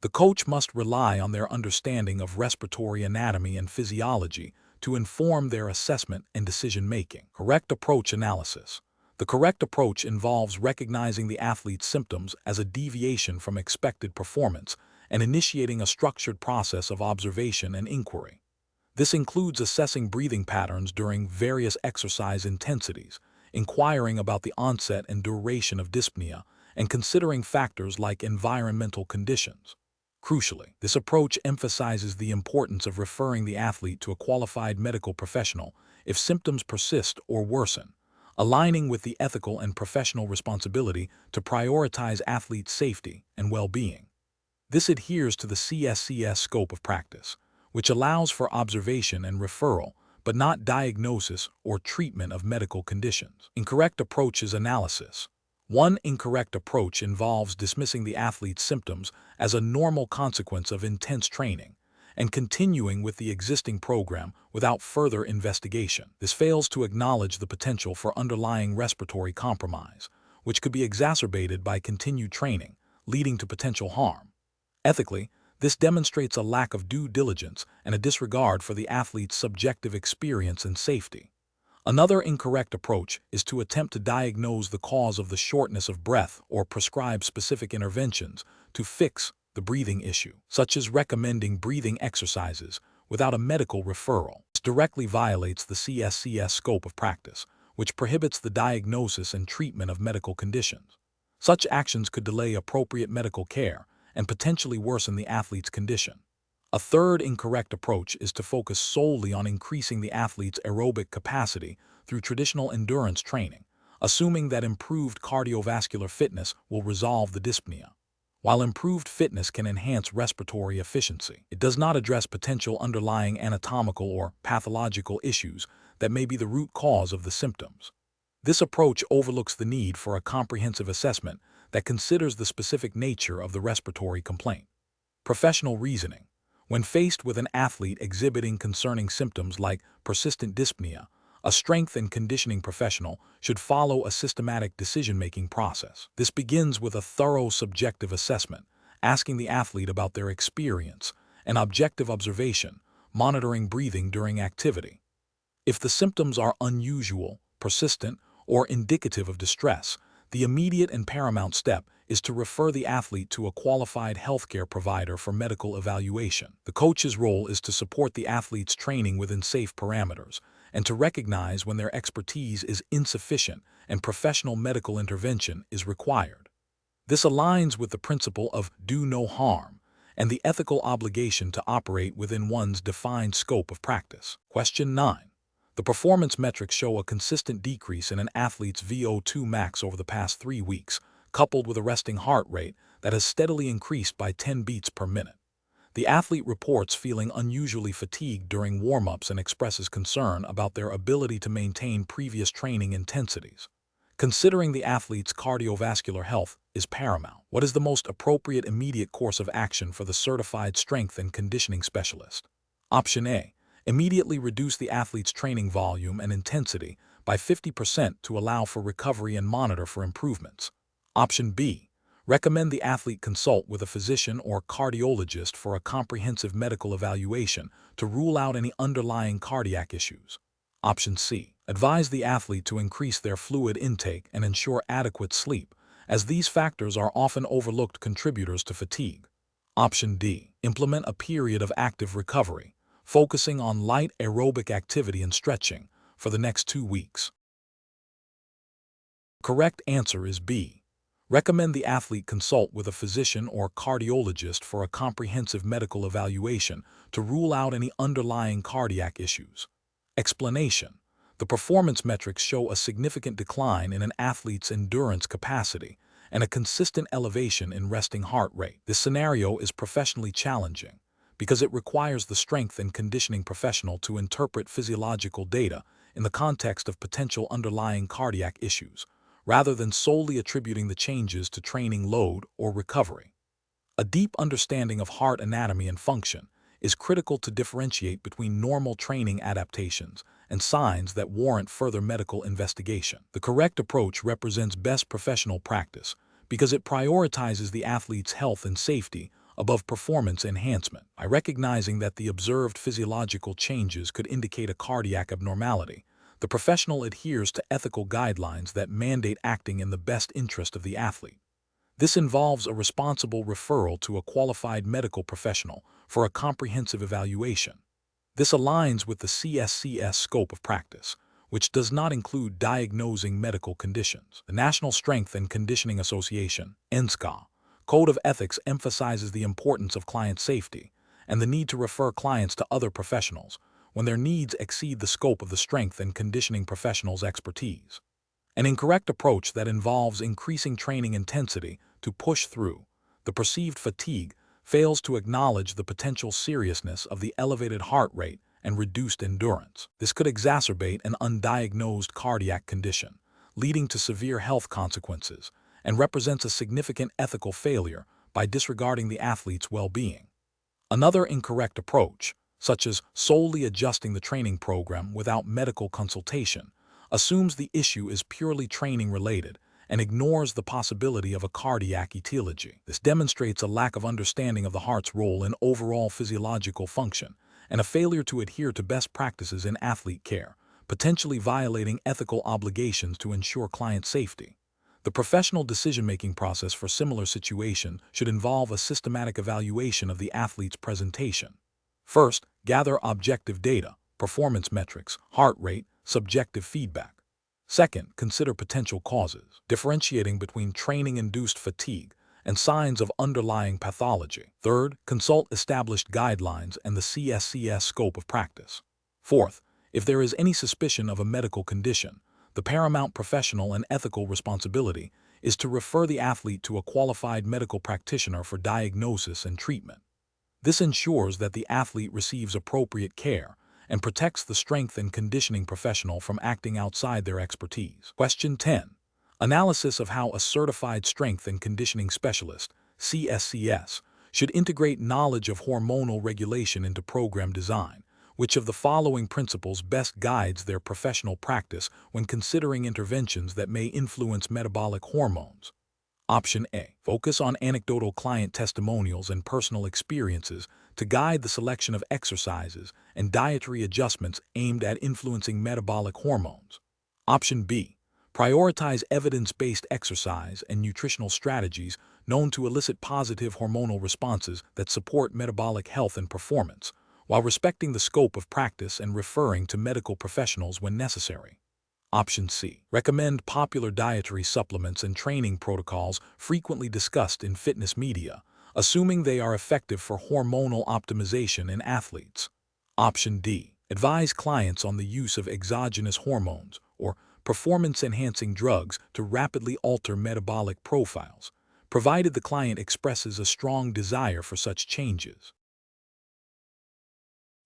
The coach must rely on their understanding of respiratory anatomy and physiology to inform their assessment and decision-making. Correct approach analysis. The correct approach involves recognizing the athlete's symptoms as a deviation from expected performance and initiating a structured process of observation and inquiry. This includes assessing breathing patterns during various exercise intensities, inquiring about the onset and duration of dyspnea, and considering factors like environmental conditions. Crucially, this approach emphasizes the importance of referring the athlete to a qualified medical professional if symptoms persist or worsen, aligning with the ethical and professional responsibility to prioritize athlete safety and well-being. This adheres to the CSCS scope of practice, which allows for observation and referral, but not diagnosis or treatment of medical conditions. Incorrect approaches analysis. One incorrect approach involves dismissing the athlete's symptoms as a normal consequence of intense training and continuing with the existing program without further investigation. This fails to acknowledge the potential for underlying respiratory compromise, which could be exacerbated by continued training, leading to potential harm. Ethically, this demonstrates a lack of due diligence and a disregard for the athlete's subjective experience and safety. Another incorrect approach is to attempt to diagnose the cause of the shortness of breath or prescribe specific interventions to fix the breathing issue, such as recommending breathing exercises without a medical referral. This directly violates the CSCS scope of practice, which prohibits the diagnosis and treatment of medical conditions. Such actions could delay appropriate medical care and potentially worsen the athlete's condition. A third incorrect approach is to focus solely on increasing the athlete's aerobic capacity through traditional endurance training, assuming that improved cardiovascular fitness will resolve the dyspnea. While improved fitness can enhance respiratory efficiency, it does not address potential underlying anatomical or pathological issues that may be the root cause of the symptoms. This approach overlooks the need for a comprehensive assessment that considers the specific nature of the respiratory complaint. Professional reasoning. When faced with an athlete exhibiting concerning symptoms like persistent dyspnea, a strength and conditioning professional should follow a systematic decision-making process. This begins with a thorough subjective assessment, asking the athlete about their experience, and objective observation, monitoring breathing during activity. If the symptoms are unusual, persistent, or indicative of distress, the immediate and paramount step is to refer the athlete to a qualified healthcare provider for medical evaluation. The coach's role is to support the athlete's training within safe parameters and to recognize when their expertise is insufficient and professional medical intervention is required. This aligns with the principle of do no harm and the ethical obligation to operate within one's defined scope of practice. Question 9. The performance metrics show a consistent decrease in an athlete's VO2 max over the past 3 weeks, coupled with a resting heart rate that has steadily increased by 10 beats per minute. The athlete reports feeling unusually fatigued during warm-ups and expresses concern about their ability to maintain previous training intensities. Considering the athlete's cardiovascular health is paramount, what is the most appropriate immediate course of action for the certified strength and conditioning specialist? Option A. Immediately reduce the athlete's training volume and intensity by 50% to allow for recovery and monitor for improvements. Option B. Recommend the athlete consult with a physician or cardiologist for a comprehensive medical evaluation to rule out any underlying cardiac issues. Option C. Advise the athlete to increase their fluid intake and ensure adequate sleep, as these factors are often overlooked contributors to fatigue. Option D. Implement a period of active recovery, focusing on light aerobic activity and stretching for the next 2 weeks. Correct answer is B. Recommend the athlete consult with a physician or cardiologist for a comprehensive medical evaluation to rule out any underlying cardiac issues. Explanation: the performance metrics show a significant decline in an athlete's endurance capacity and a consistent elevation in resting heart rate. This scenario is professionally challenging because it requires the strength and conditioning professional to interpret physiological data in the context of potential underlying cardiac issues, rather than solely attributing the changes to training load or recovery. A deep understanding of heart anatomy and function is critical to differentiate between normal training adaptations and signs that warrant further medical investigation. The correct approach represents best professional practice because it prioritizes the athlete's health and safety above performance enhancement. By recognizing that the observed physiological changes could indicate a cardiac abnormality, the professional adheres to ethical guidelines that mandate acting in the best interest of the athlete. This involves a responsible referral to a qualified medical professional for a comprehensive evaluation. This aligns with the CSCS scope of practice, which does not include diagnosing medical conditions. The National Strength and Conditioning Association (NSCA) Code of Ethics emphasizes the importance of client safety and the need to refer clients to other professionals when their needs exceed the scope of the strength and conditioning professional's expertise. An incorrect approach that involves increasing training intensity to push through the perceived fatigue fails to acknowledge the potential seriousness of the elevated heart rate and reduced endurance. This could exacerbate an undiagnosed cardiac condition, leading to severe health consequences, and represents a significant ethical failure by disregarding the athlete's well-being. Another incorrect approach, such as solely adjusting the training program without medical consultation, assumes the issue is purely training-related and ignores the possibility of a cardiac etiology. This demonstrates a lack of understanding of the heart's role in overall physiological function and a failure to adhere to best practices in athlete care, potentially violating ethical obligations to ensure client safety. The professional decision-making process for similar situations should involve a systematic evaluation of the athlete's presentation. First, gather objective data, performance metrics, heart rate, subjective feedback. Second, consider potential causes, differentiating between training-induced fatigue and signs of underlying pathology. Third, consult established guidelines and the CSCS scope of practice. Fourth, if there is any suspicion of a medical condition, the paramount professional and ethical responsibility is to refer the athlete to a qualified medical practitioner for diagnosis and treatment. This ensures that the athlete receives appropriate care and protects the strength and conditioning professional from acting outside their expertise. Question 10. Analysis of how a certified strength and conditioning specialist, CSCS, should integrate knowledge of hormonal regulation into program design. Which of the following principles best guides their professional practice when considering interventions that may influence metabolic hormones? Option A. Focus on anecdotal client testimonials and personal experiences to guide the selection of exercises and dietary adjustments aimed at influencing metabolic hormones. Option B. Prioritize evidence-based exercise and nutritional strategies known to elicit positive hormonal responses that support metabolic health and performance, while respecting the scope of practice and referring to medical professionals when necessary. Option C. Recommend popular dietary supplements and training protocols frequently discussed in fitness media, assuming they are effective for hormonal optimization in athletes. Option D. Advise clients on the use of exogenous hormones or performance-enhancing drugs to rapidly alter metabolic profiles, provided the client expresses a strong desire for such changes.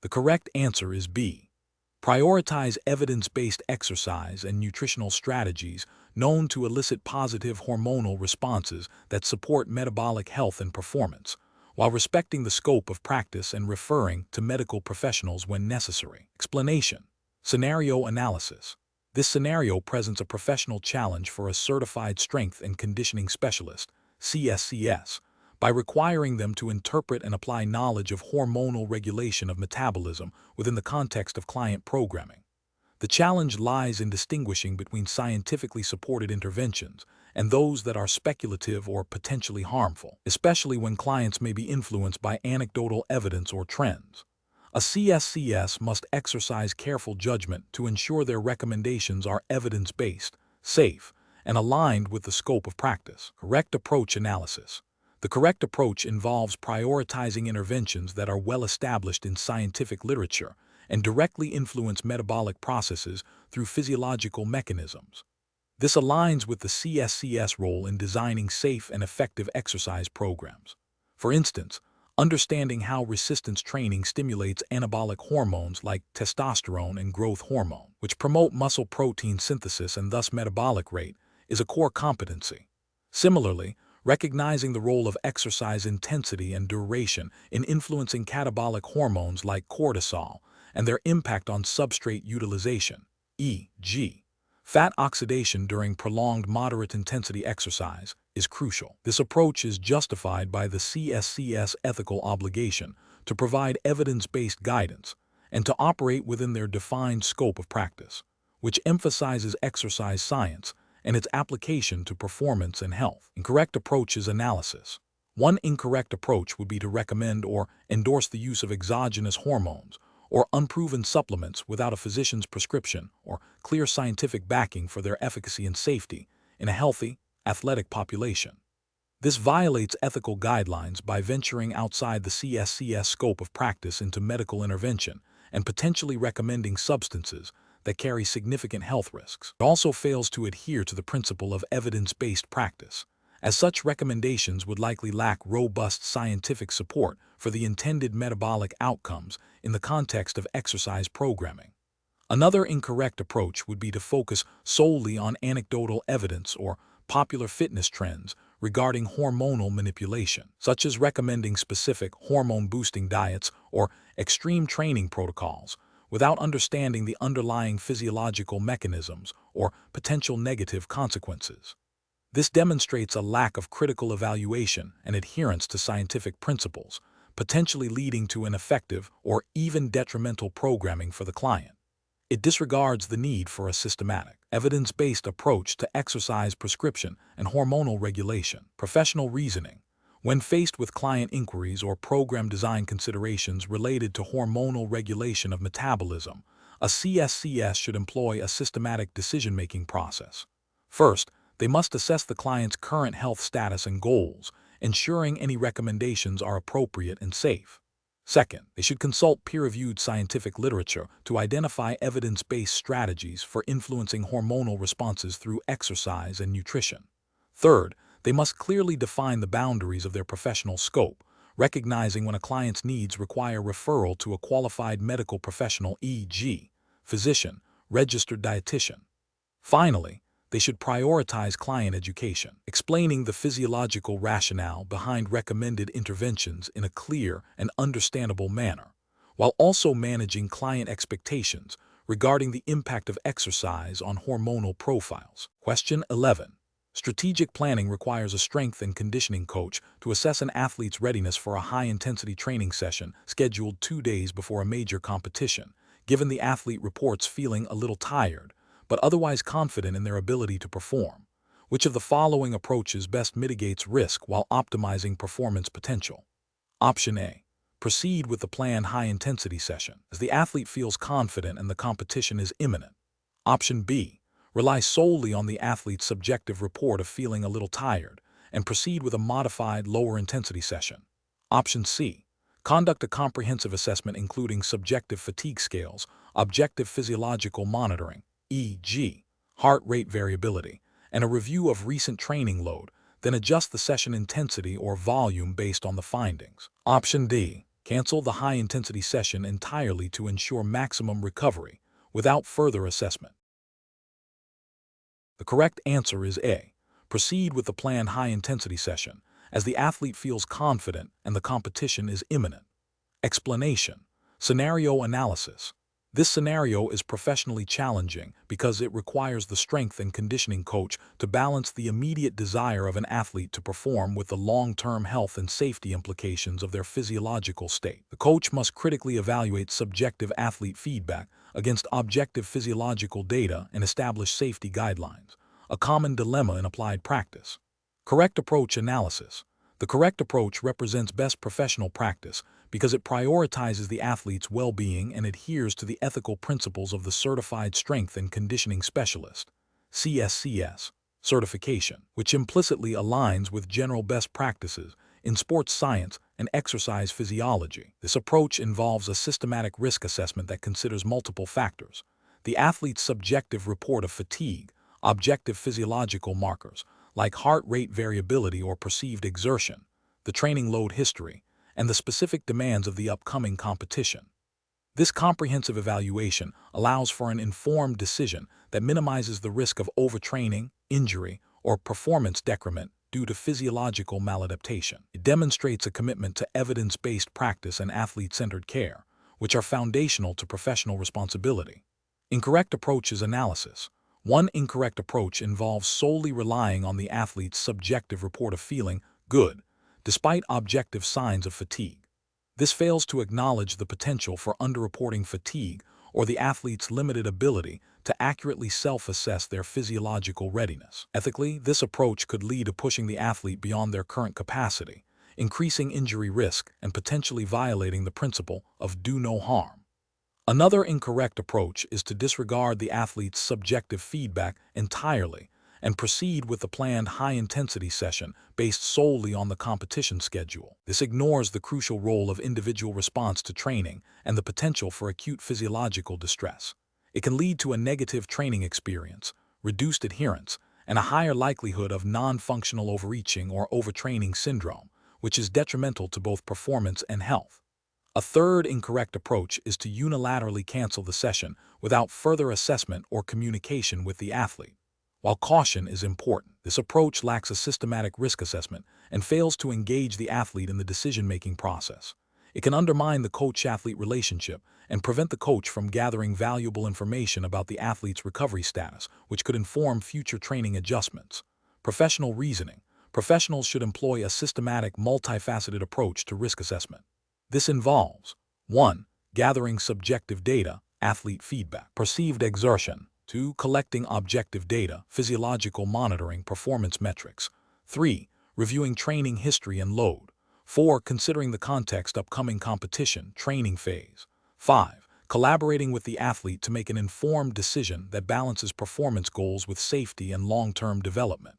The correct answer is B. Prioritize evidence-based exercise and nutritional strategies known to elicit positive hormonal responses that support metabolic health and performance, while respecting the scope of practice and referring to medical professionals when necessary. Explanation. Scenario analysis. This scenario presents a professional challenge for a certified strength and conditioning specialist, CSCS, by requiring them to interpret and apply knowledge of hormonal regulation of metabolism within the context of client programming. The challenge lies in distinguishing between scientifically supported interventions and those that are speculative or potentially harmful, especially when clients may be influenced by anecdotal evidence or trends. A CSCS must exercise careful judgment to ensure their recommendations are evidence-based, safe, and aligned with the scope of practice. Correct approach analysis. The correct approach involves prioritizing interventions that are well established in scientific literature and directly influence metabolic processes through physiological mechanisms. This aligns with the CSCS role in designing safe and effective exercise programs. For instance, understanding how resistance training stimulates anabolic hormones like testosterone and growth hormone, which promote muscle protein synthesis and thus metabolic rate, is a core competency. Similarly, recognizing the role of exercise intensity and duration in influencing catabolic hormones like cortisol and their impact on substrate utilization, e.g., fat oxidation during prolonged moderate-intensity exercise, is crucial. This approach is justified by the CSCS ethical obligation to provide evidence-based guidance and to operate within their defined scope of practice, which emphasizes exercise science and its application to performance and health. Incorrect approach is analysis. One incorrect approach would be to recommend or endorse the use of exogenous hormones or unproven supplements without a physician's prescription or clear scientific backing for their efficacy and safety in a healthy, athletic population. This violates ethical guidelines by venturing outside the CSCS scope of practice into medical intervention and potentially recommending substances that carry significant health risks. It also fails to adhere to the principle of evidence-based practice, as such recommendations would likely lack robust scientific support for the intended metabolic outcomes in the context of exercise programming. Another incorrect approach would be to focus solely on anecdotal evidence or popular fitness trends regarding hormonal manipulation, such as recommending specific hormone-boosting diets or extreme training protocols, without understanding the underlying physiological mechanisms or potential negative consequences. This demonstrates a lack of critical evaluation and adherence to scientific principles, potentially leading to ineffective or even detrimental programming for the client. It disregards the need for a systematic, evidence-based approach to exercise prescription and hormonal regulation. Professional reasoning. When faced with client inquiries or program design considerations related to hormonal regulation of metabolism, a CSCS should employ a systematic decision-making process. First, they must assess the client's current health status and goals, ensuring any recommendations are appropriate and safe. Second, they should consult peer-reviewed scientific literature to identify evidence-based strategies for influencing hormonal responses through exercise and nutrition. Third, they must clearly define the boundaries of their professional scope, recognizing when a client's needs require referral to a qualified medical professional, e.g., physician, registered dietitian. Finally, they should prioritize client education, explaining the physiological rationale behind recommended interventions in a clear and understandable manner, while also managing client expectations regarding the impact of exercise on hormonal profiles. Question 11. Strategic planning requires a strength and conditioning coach to assess an athlete's readiness for a high-intensity training session scheduled 2 days before a major competition, given the athlete reports feeling a little tired, but otherwise confident in their ability to perform. Which of the following approaches best mitigates risk while optimizing performance potential? Option A. Proceed with the planned high-intensity session, as the athlete feels confident and the competition is imminent. Option B. Rely solely on the athlete's subjective report of feeling a little tired, and proceed with a modified, lower-intensity session. Option C. Conduct a comprehensive assessment including subjective fatigue scales, objective physiological monitoring, e.g., heart rate variability, and a review of recent training load, then adjust the session intensity or volume based on the findings. Option D. Cancel the high-intensity session entirely to ensure maximum recovery, without further assessment. The correct answer is A. Proceed with the planned high-intensity session, as the athlete feels confident and the competition is imminent. Explanation. Scenario analysis. This scenario is professionally challenging because it requires the strength and conditioning coach to balance the immediate desire of an athlete to perform with the long-term health and safety implications of their physiological state. The coach must critically evaluate subjective athlete feedback against objective physiological data and establish safety guidelines, a common dilemma in applied practice. Correct approach analysis. The correct approach represents best professional practice because it prioritizes the athlete's well-being and adheres to the ethical principles of the Certified Strength and Conditioning Specialist (CSCS) certification, which implicitly aligns with general best practices in sports science and exercise physiology. This approach involves a systematic risk assessment that considers multiple factors: the athlete's subjective report of fatigue, objective physiological markers like heart rate variability or perceived exertion, the training load history, and the specific demands of the upcoming competition. This comprehensive evaluation allows for an informed decision that minimizes the risk of overtraining, injury, or performance decrement due to physiological maladaptation. It demonstrates a commitment to evidence-based practice and athlete-centered care, which are foundational to professional responsibility. Incorrect approaches analysis. One incorrect approach involves solely relying on the athlete's subjective report of feeling good, despite objective signs of fatigue. This fails to acknowledge the potential for underreporting fatigue or the athlete's limited ability to accurately self-assess their physiological readiness. Ethically, this approach could lead to pushing the athlete beyond their current capacity, increasing injury risk and potentially violating the principle of do no harm. Another incorrect approach is to disregard the athlete's subjective feedback entirely and proceed with the planned high-intensity session based solely on the competition schedule. This ignores the crucial role of individual response to training and the potential for acute physiological distress. It can lead to a negative training experience, reduced adherence, and a higher likelihood of non-functional overreaching or overtraining syndrome, which is detrimental to both performance and health. A third incorrect approach is to unilaterally cancel the session without further assessment or communication with the athlete. While caution is important, this approach lacks a systematic risk assessment and fails to engage the athlete in the decision-making process. It can undermine the coach-athlete relationship and prevent the coach from gathering valuable information about the athlete's recovery status, which could inform future training adjustments. Professional reasoning. Professionals should employ a systematic, multifaceted approach to risk assessment. This involves 1. Gathering subjective data, athlete feedback, perceived exertion; 2. Collecting objective data, physiological monitoring, performance metrics; 3. Reviewing training history and load; 4. Considering the context, upcoming competition, training phase; 5. Collaborating with the athlete to make an informed decision that balances performance goals with safety and long-term development.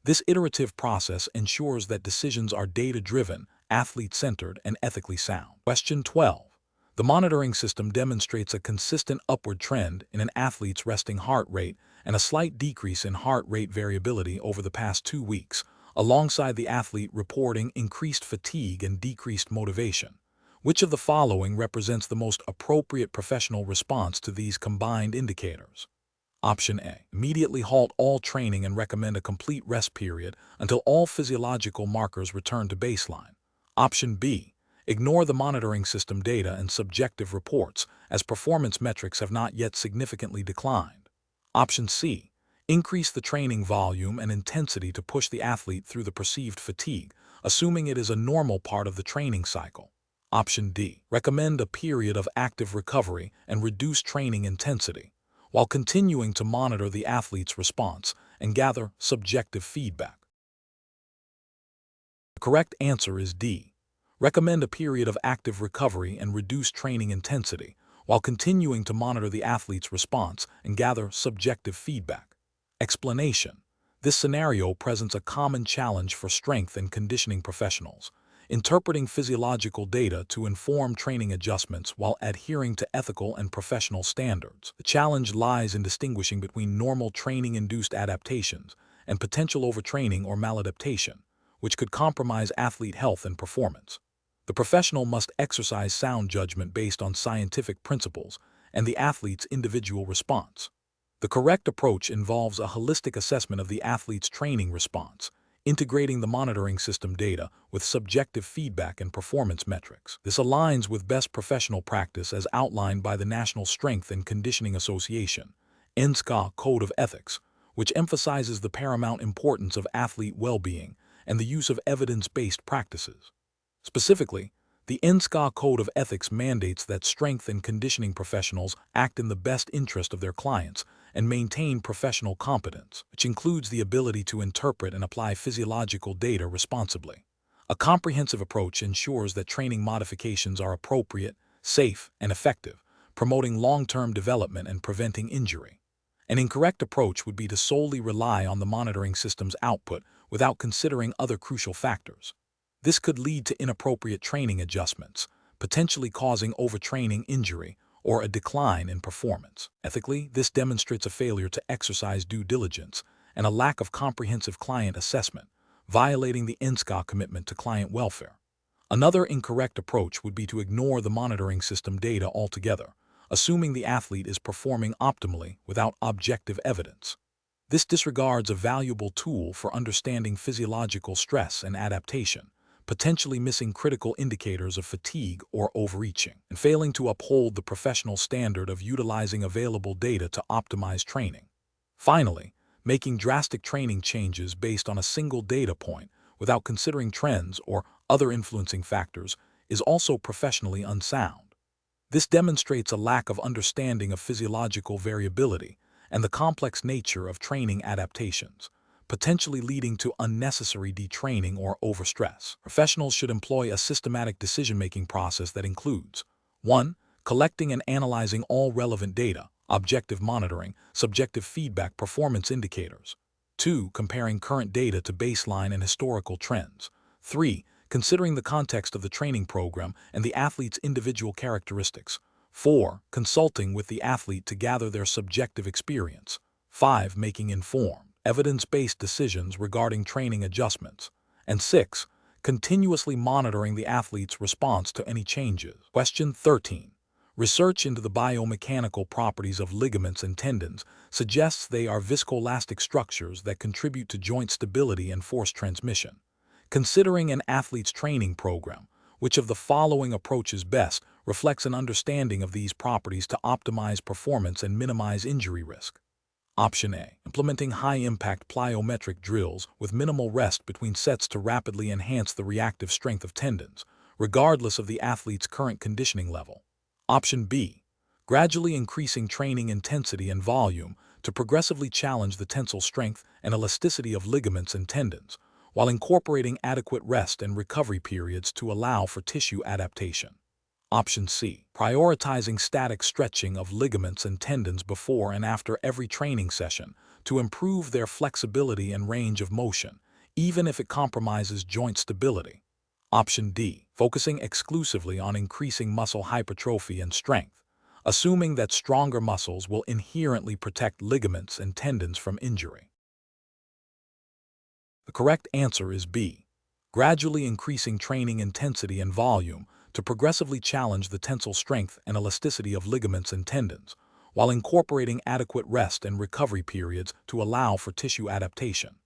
This iterative process ensures that decisions are data-driven, athlete-centered, and ethically sound. Question 12. The monitoring system demonstrates a consistent upward trend in an athlete's resting heart rate and a slight decrease in heart rate variability over the past 2 weeks, alongside the athlete reporting increased fatigue and decreased motivation. Which of the following represents the most appropriate professional response to these combined indicators? Option A. Immediately halt all training and recommend a complete rest period until all physiological markers return to baseline. Option B. Ignore the monitoring system data and subjective reports as performance metrics have not yet significantly declined. Option C. Increase the training volume and intensity to push the athlete through the perceived fatigue, assuming it is a normal part of the training cycle. Option D. Recommend a period of active recovery and reduce training intensity, while continuing to monitor the athlete's response and gather subjective feedback. The correct answer is D. Recommend a period of active recovery and reduce training intensity, while continuing to monitor the athlete's response and gather subjective feedback. Explanation. This scenario presents a common challenge for strength and conditioning professionals, interpreting physiological data to inform training adjustments while adhering to ethical and professional standards. The challenge lies in distinguishing between normal training-induced adaptations and potential overtraining or maladaptation, which could compromise athlete health and performance. The professional must exercise sound judgment based on scientific principles and the athlete's individual response. The correct approach involves a holistic assessment of the athlete's training response, integrating the monitoring system data with subjective feedback and performance metrics. This aligns with best professional practice as outlined by the National Strength and Conditioning Association, NSCA Code of Ethics, which emphasizes the paramount importance of athlete well-being and the use of evidence-based practices. Specifically, the NSCA Code of Ethics mandates that strength and conditioning professionals act in the best interest of their clients and maintain professional competence, which includes the ability to interpret and apply physiological data responsibly. A comprehensive approach ensures that training modifications are appropriate, safe, and effective, promoting long-term development and preventing injury. An incorrect approach would be to solely rely on the monitoring system's output without considering other crucial factors. This could lead to inappropriate training adjustments, potentially causing overtraining, injury, or a decline in performance. Ethically, this demonstrates a failure to exercise due diligence and a lack of comprehensive client assessment, violating the NSCA commitment to client welfare. Another incorrect approach would be to ignore the monitoring system data altogether, assuming the athlete is performing optimally without objective evidence. This disregards a valuable tool for understanding physiological stress and adaptation, potentially missing critical indicators of fatigue or overreaching, and failing to uphold the professional standard of utilizing available data to optimize training. Finally, making drastic training changes based on a single data point without considering trends or other influencing factors is also professionally unsound. This demonstrates a lack of understanding of physiological variability and the complex nature of training adaptations, potentially leading to unnecessary detraining or overstress. Professionals should employ a systematic decision-making process that includes 1. Collecting and analyzing all relevant data, objective monitoring, subjective feedback, performance indicators. 2. Comparing current data to baseline and historical trends. 3. Considering the context of the training program and the athlete's individual characteristics. 4. Consulting with the athlete to gather their subjective experience. 5. Making informed, evidence-based decisions regarding training adjustments. And 6. Continuously monitoring the athlete's response to any changes. Question 13. Research into the biomechanical properties of ligaments and tendons suggests they are viscoelastic structures that contribute to joint stability and force transmission. Considering an athlete's training program, which of the following approaches best reflects an understanding of these properties to optimize performance and minimize injury risk? Option A. Implementing high-impact plyometric drills with minimal rest between sets to rapidly enhance the reactive strength of tendons, regardless of the athlete's current conditioning level. Option B. Gradually increasing training intensity and volume to progressively challenge the tensile strength and elasticity of ligaments and tendons, while incorporating adequate rest and recovery periods to allow for tissue adaptation. Option C. Prioritizing static stretching of ligaments and tendons before and after every training session to improve their flexibility and range of motion, even if it compromises joint stability. Option D. Focusing exclusively on increasing muscle hypertrophy and strength, assuming that stronger muscles will inherently protect ligaments and tendons from injury. The correct answer is B. Gradually increasing training intensity and volume to progressively challenge the tensile strength and elasticity of ligaments and tendons, while incorporating adequate rest and recovery periods to allow for tissue adaptation.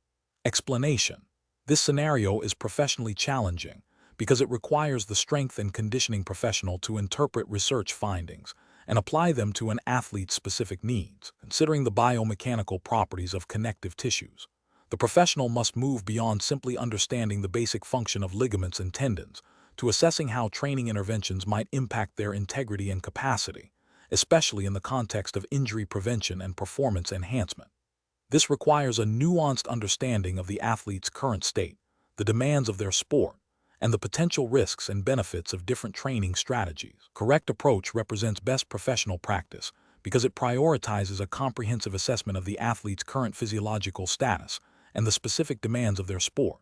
Explanation: this scenario is professionally challenging because it requires the strength and conditioning professional to interpret research findings and apply them to an athlete's specific needs. Considering the biomechanical properties of connective tissues, the professional must move beyond simply understanding the basic function of ligaments and tendons to assessing how training interventions might impact their integrity and capacity, especially in the context of injury prevention and performance enhancement. This requires a nuanced understanding of the athlete's current state, the demands of their sport, and the potential risks and benefits of different training strategies. Correct approach represents best professional practice because it prioritizes a comprehensive assessment of the athlete's current physiological status and the specific demands of their sport.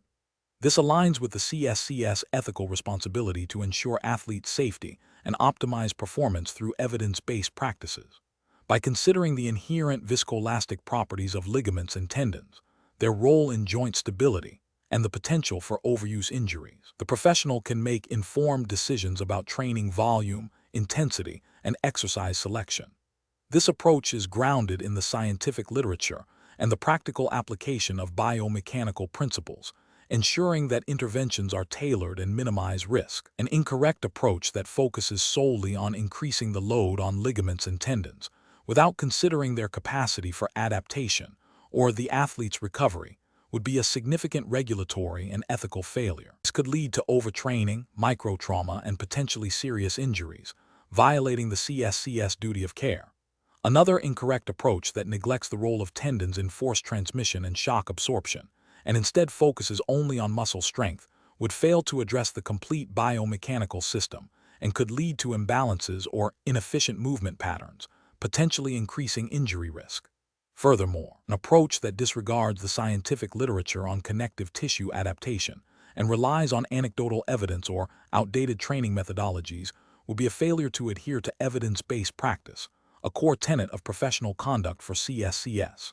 This aligns with the CSCS ethical responsibility to ensure athlete safety and optimize performance through evidence-based practices. By considering the inherent viscoelastic properties of ligaments and tendons, their role in joint stability, and the potential for overuse injuries, the professional can make informed decisions about training volume, intensity, and exercise selection. This approach is grounded in the scientific literature and the practical application of biomechanical principles, ensuring that interventions are tailored and minimize risk. An incorrect approach that focuses solely on increasing the load on ligaments and tendons, without considering their capacity for adaptation or the athlete's recovery, would be a significant regulatory and ethical failure. This could lead to overtraining, microtrauma, and potentially serious injuries, violating the CSCS duty of care. Another incorrect approach that neglects the role of tendons in force transmission and shock absorption, and instead focuses only on muscle strength, would fail to address the complete biomechanical system and could lead to imbalances or inefficient movement patterns, potentially increasing injury risk. Furthermore, an approach that disregards the scientific literature on connective tissue adaptation and relies on anecdotal evidence or outdated training methodologies will be a failure to adhere to evidence-based practice, a core tenet of professional conduct for CSCS.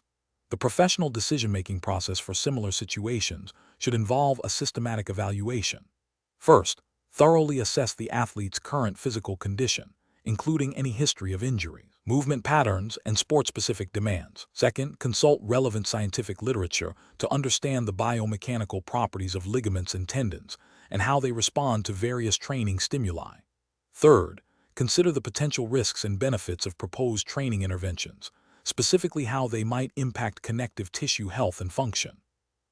The professional decision-making process for similar situations should involve a systematic evaluation. First, thoroughly assess the athlete's current physical condition, including any history of injury, movement patterns, and sport-specific demands. Second, consult relevant scientific literature to understand the biomechanical properties of ligaments and tendons and how they respond to various training stimuli. Third, consider the potential risks and benefits of proposed training interventions, specifically how they might impact connective tissue health and function.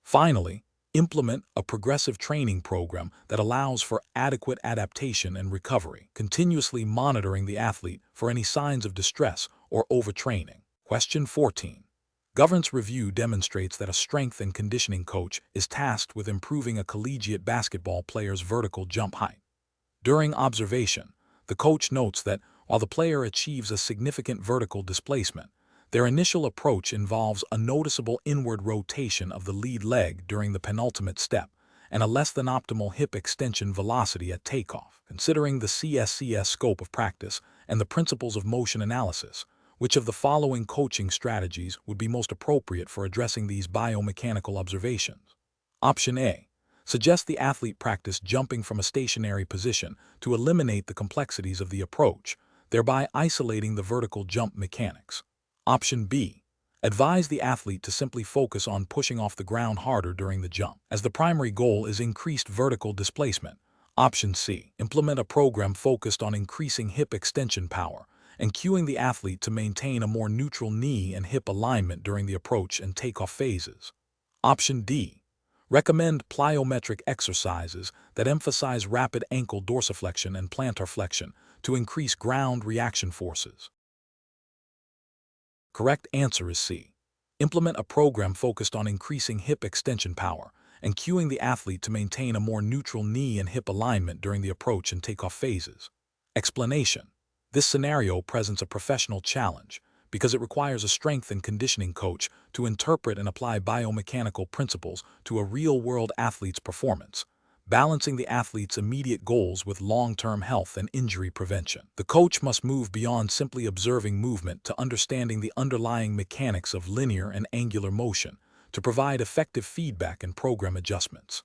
Finally, implement a progressive training program that allows for adequate adaptation and recovery, continuously monitoring the athlete for any signs of distress or overtraining. Question 14. Governance review demonstrates that a strength and conditioning coach is tasked with improving a collegiate basketball player's vertical jump height. During observation, the coach notes that while the player achieves a significant vertical displacement, their initial approach involves a noticeable inward rotation of the lead leg during the penultimate step and a less than optimal hip extension velocity at takeoff. Considering the CSCS scope of practice and the principles of motion analysis, which of the following coaching strategies would be most appropriate for addressing these biomechanical observations? Option A. Suggest the athlete practice jumping from a stationary position to eliminate the complexities of the approach, thereby isolating the vertical jump mechanics. Option B. Advise the athlete to simply focus on pushing off the ground harder during the jump, as the primary goal is increased vertical displacement. Option C. Implement a program focused on increasing hip extension power and cueing the athlete to maintain a more neutral knee and hip alignment during the approach and takeoff phases. Option D. Recommend plyometric exercises that emphasize rapid ankle dorsiflexion and plantar flexion to increase ground reaction forces. Correct answer is C. Implement a program focused on increasing hip extension power and cueing the athlete to maintain a more neutral knee and hip alignment during the approach and takeoff phases. Explanation. This scenario presents a professional challenge because it requires a strength and conditioning coach to interpret and apply biomechanical principles to a real-world athlete's performance, balancing the athlete's immediate goals with long-term health and injury prevention. The coach must move beyond simply observing movement to understanding the underlying mechanics of linear and angular motion to provide effective feedback and program adjustments.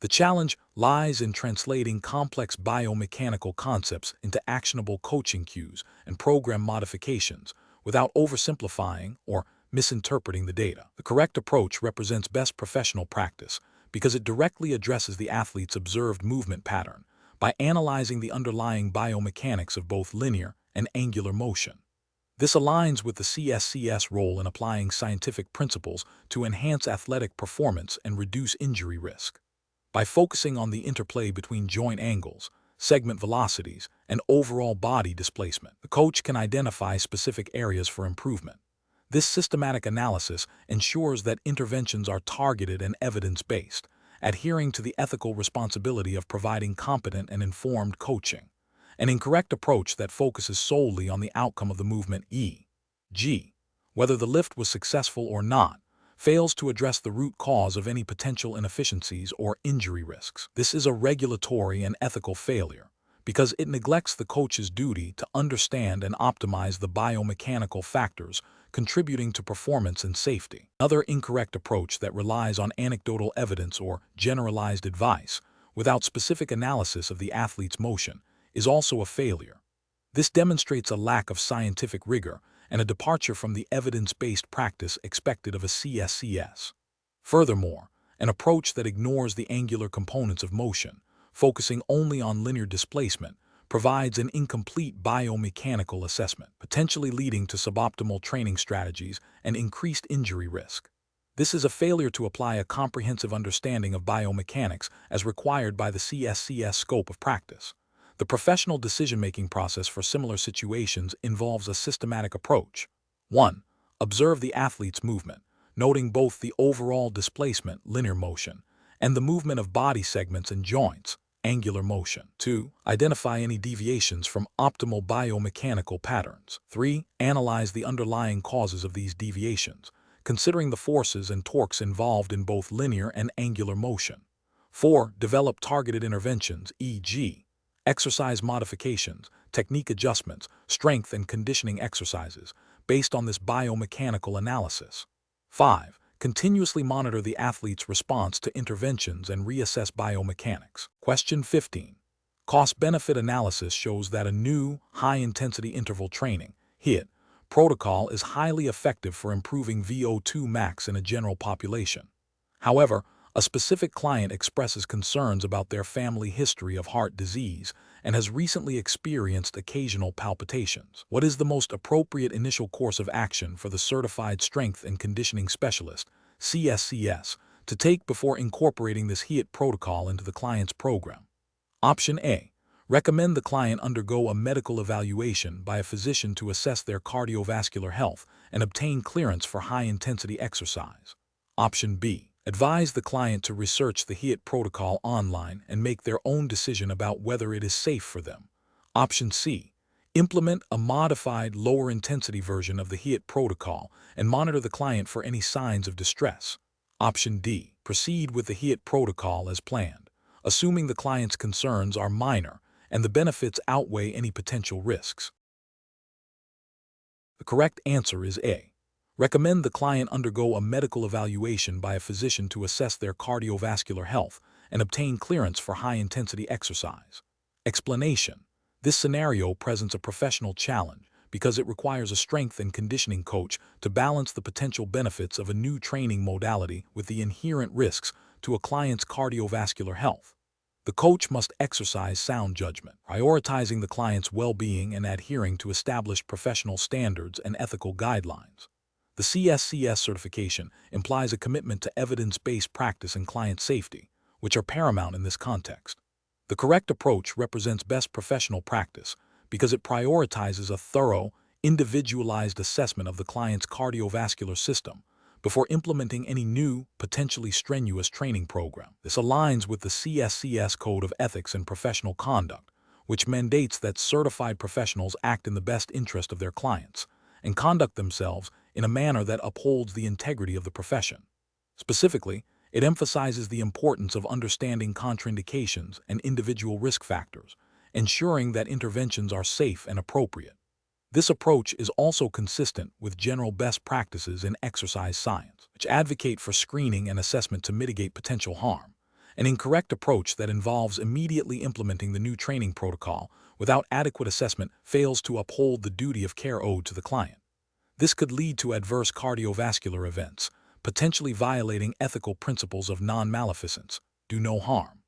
The challenge lies in translating complex biomechanical concepts into actionable coaching cues and program modifications without oversimplifying or misinterpreting the data. The correct approach represents best professional practice because it directly addresses the athlete's observed movement pattern by analyzing the underlying biomechanics of both linear and angular motion. This aligns with the CSCS role in applying scientific principles to enhance athletic performance and reduce injury risk. By focusing on the interplay between joint angles, segment velocities, and overall body displacement, the coach can identify specific areas for improvement. This systematic analysis ensures that interventions are targeted and evidence-based, adhering to the ethical responsibility of providing competent and informed coaching. An incorrect approach that focuses solely on the outcome of the movement, e.g., whether the lift was successful or not, fails to address the root cause of any potential inefficiencies or injury risks. This is a regulatory and ethical failure because it neglects the coach's duty to understand and optimize the biomechanical factors contributing to performance and safety. Another incorrect approach that relies on anecdotal evidence or generalized advice without specific analysis of the athlete's motion is also a failure. This demonstrates a lack of scientific rigor and a departure from the evidence-based practice expected of a CSCS. Furthermore, An approach that ignores the angular components of motion, focusing only on linear displacement, provides an incomplete biomechanical assessment, potentially leading to suboptimal training strategies and increased injury risk. This is a failure to apply a comprehensive understanding of biomechanics as required by the CSCS scope of practice. The professional decision-making process for similar situations involves a systematic approach. 1. Observe the athlete's movement, noting both the overall displacement, linear motion, and the movement of body segments and joints, angular motion. 2. Identify any deviations from optimal biomechanical patterns. 3. Analyze the underlying causes of these deviations, considering the forces and torques involved in both linear and angular motion. 4. Develop targeted interventions, e.g., exercise modifications, technique adjustments, strength and conditioning exercises, based on this biomechanical analysis. 5. Continuously monitor the athlete's response to interventions and reassess biomechanics. Question 15. Cost-benefit analysis shows that a new, high-intensity interval training, HIIT, protocol is highly effective for improving VO2 max in a general population. However, a specific client expresses concerns about their family history of heart disease and has recently experienced occasional palpitations. What is the most appropriate initial course of action for the Certified Strength and Conditioning Specialist, CSCS, to take before incorporating this HIIT protocol into the client's program? Option A. Recommend the client undergo a medical evaluation by a physician to assess their cardiovascular health and obtain clearance for high-intensity exercise. Option B. Advise the client to research the HIIT protocol online and make their own decision about whether it is safe for them. Option C. Implement a modified, lower-intensity version of the HIIT protocol and monitor the client for any signs of distress. Option D. Proceed with the HIIT protocol as planned, assuming the client's concerns are minor and the benefits outweigh any potential risks. The correct answer is A. Recommend the client undergo a medical evaluation by a physician to assess their cardiovascular health and obtain clearance for high-intensity exercise. Explanation: this scenario presents a professional challenge because it requires a strength and conditioning coach to balance the potential benefits of a new training modality with the inherent risks to a client's cardiovascular health. The coach must exercise sound judgment, prioritizing the client's well-being and adhering to established professional standards and ethical guidelines. The CSCS certification implies a commitment to evidence-based practice and client safety, which are paramount in this context. The correct approach represents best professional practice because it prioritizes a thorough, individualized assessment of the client's cardiovascular system before implementing any new, potentially strenuous training program. This aligns with the CSCS Code of Ethics and Professional Conduct, which mandates that certified professionals act in the best interest of their clients and conduct themselves in a manner that upholds the integrity of the profession. Specifically, it emphasizes the importance of understanding contraindications and individual risk factors, ensuring that interventions are safe and appropriate. This approach is also consistent with general best practices in exercise science, which advocate for screening and assessment to mitigate potential harm. An incorrect approach that involves immediately implementing the new training protocol without adequate assessment fails to uphold the duty of care owed to the client. This could lead to adverse cardiovascular events, potentially violating ethical principles of non-maleficence, do no harm.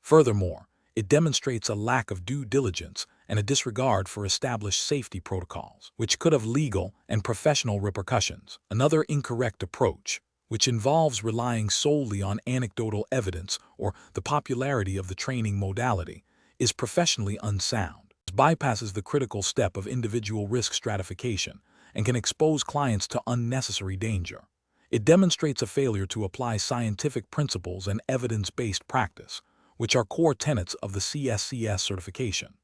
Furthermore, it demonstrates a lack of due diligence and a disregard for established safety protocols, which could have legal and professional repercussions. Another incorrect approach, which involves relying solely on anecdotal evidence or the popularity of the training modality, is professionally unsound. It bypasses the critical step of individual risk stratification and can expose clients to unnecessary danger. It demonstrates a failure to apply scientific principles and evidence-based practice, which are core tenets of the CSCS certification.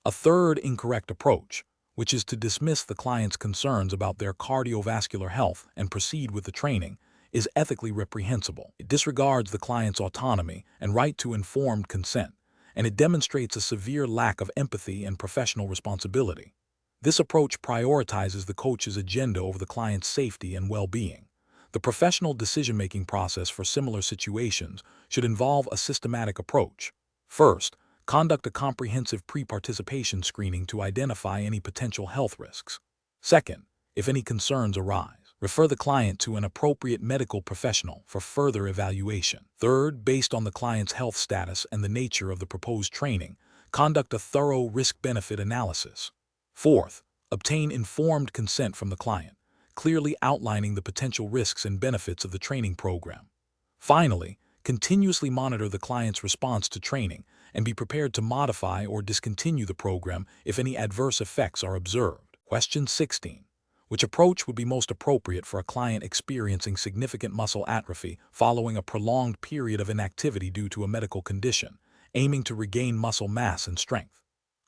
A third incorrect approach, which is to dismiss the client's concerns about their cardiovascular health and proceed with the training, is ethically reprehensible. It disregards the client's autonomy and right to informed consent, and it demonstrates a severe lack of empathy and professional responsibility. This approach prioritizes the coach's agenda over the client's safety and well-being. The professional decision-making process for similar situations should involve a systematic approach. First, conduct a comprehensive pre-participation screening to identify any potential health risks. Second, if any concerns arise, refer the client to an appropriate medical professional for further evaluation. Third, based on the client's health status and the nature of the proposed training, conduct a thorough risk-benefit analysis. Fourth, obtain informed consent from the client, clearly outlining the potential risks and benefits of the training program. Finally, continuously monitor the client's response to training and be prepared to modify or discontinue the program if any adverse effects are observed. Question 16. Which approach would be most appropriate for a client experiencing significant muscle atrophy following a prolonged period of inactivity due to a medical condition, aiming to regain muscle mass and strength?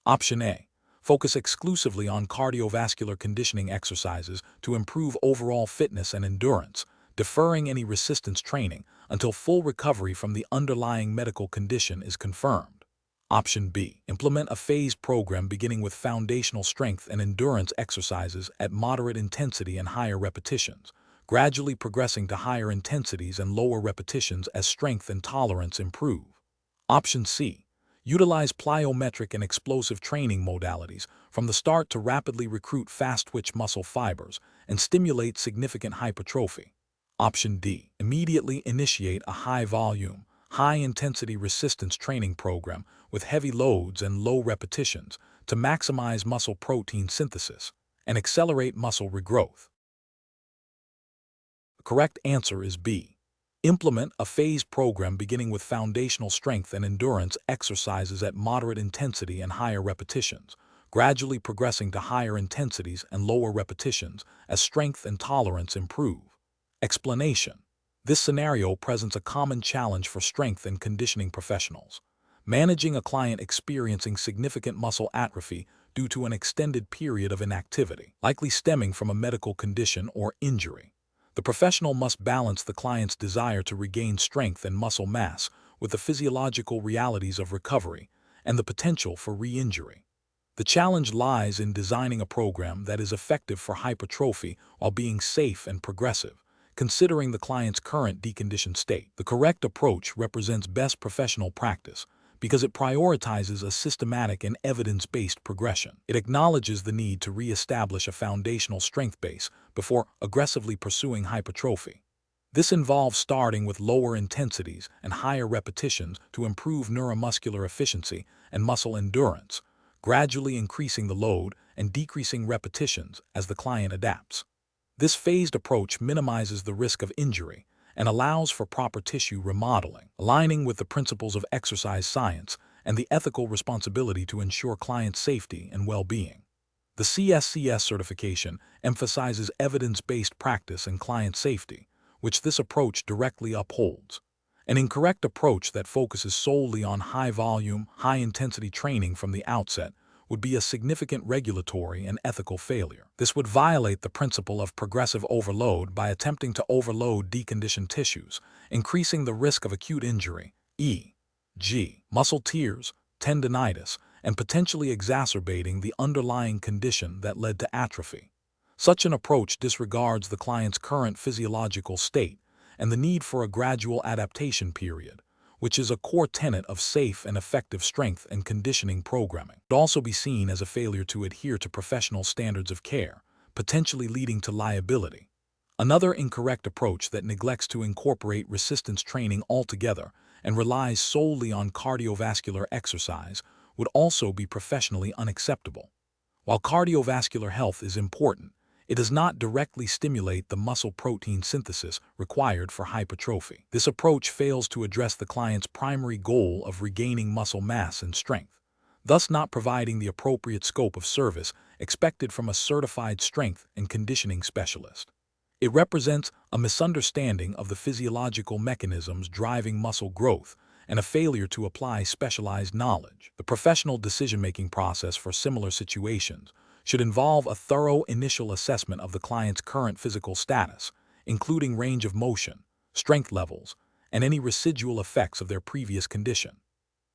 Option A. Focus exclusively on cardiovascular conditioning exercises to improve overall fitness and endurance, deferring any resistance training until full recovery from the underlying medical condition is confirmed. Option B. Implement a phased program beginning with foundational strength and endurance exercises at moderate intensity and higher repetitions, gradually progressing to higher intensities and lower repetitions as strength and tolerance improve. Option C. Utilize plyometric and explosive training modalities from the start to rapidly recruit fast-twitch muscle fibers and stimulate significant hypertrophy. Option D. Immediately initiate a high-volume, high-intensity resistance training program with heavy loads and low repetitions to maximize muscle protein synthesis and accelerate muscle regrowth. The correct answer is B. Implement a phased program beginning with foundational strength and endurance exercises at moderate intensity and higher repetitions, gradually progressing to higher intensities and lower repetitions as strength and tolerance improve. Explanation. This scenario presents a common challenge for strength and conditioning professionals. Managing a client experiencing significant muscle atrophy due to an extended period of inactivity, likely stemming from a medical condition or injury. The professional must balance the client's desire to regain strength and muscle mass with the physiological realities of recovery and the potential for re-injury. The challenge lies in designing a program that is effective for hypertrophy while being safe and progressive, considering the client's current deconditioned state. The correct approach represents best professional practice because it prioritizes a systematic and evidence-based progression. It acknowledges the need to re-establish a foundational strength base before aggressively pursuing hypertrophy. This involves starting with lower intensities and higher repetitions to improve neuromuscular efficiency and muscle endurance, gradually increasing the load and decreasing repetitions as the client adapts. This phased approach minimizes the risk of injury and allows for proper tissue remodeling, aligning with the principles of exercise science and the ethical responsibility to ensure client safety and well-being. The CSCS certification emphasizes evidence-based practice and client safety, which this approach directly upholds. An incorrect approach that focuses solely on high-volume, high-intensity training from the outset would be a significant regulatory and ethical failure. This would violate the principle of progressive overload by attempting to overload deconditioned tissues, increasing the risk of acute injury, e.g., muscle tears, tendinitis, and potentially exacerbating the underlying condition that led to atrophy. Such an approach disregards the client's current physiological state and the need for a gradual adaptation period, which is a core tenet of safe and effective strength and conditioning programming. It would also be seen as a failure to adhere to professional standards of care, potentially leading to liability. Another incorrect approach that neglects to incorporate resistance training altogether and relies solely on cardiovascular exercise would also be professionally unacceptable. While cardiovascular health is important, it does not directly stimulate the muscle protein synthesis required for hypertrophy. This approach fails to address the client's primary goal of regaining muscle mass and strength, thus not providing the appropriate scope of service expected from a certified strength and conditioning specialist. It represents a misunderstanding of the physiological mechanisms driving muscle growth and a failure to apply specialized knowledge. The professional decision-making process for similar situations should involve a thorough initial assessment of the client's current physical status, including range of motion, strength levels, and any residual effects of their previous condition.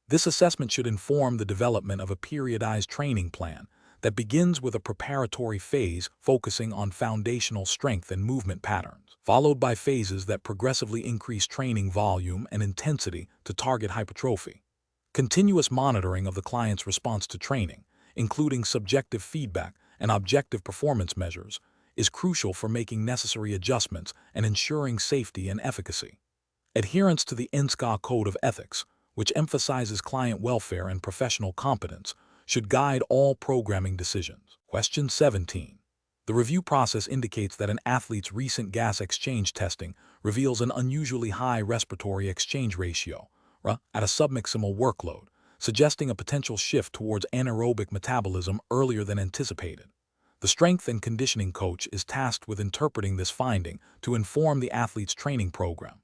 This assessment should inform the development of a periodized training plan that begins with a preparatory phase focusing on foundational strength and movement patterns, followed by phases that progressively increase training volume and intensity to target hypertrophy. Continuous monitoring of the client's response to training, including subjective feedback and objective performance measures, is crucial for making necessary adjustments and ensuring safety and efficacy. Adherence to the NSCA Code of Ethics, which emphasizes client welfare and professional competence, should guide all programming decisions. Question 17. The review process indicates that an athlete's recent gas exchange testing reveals an unusually high respiratory exchange ratio at a submaximal workload, suggesting a potential shift towards anaerobic metabolism earlier than anticipated. The strength and conditioning coach is tasked with interpreting this finding to inform the athlete's training program.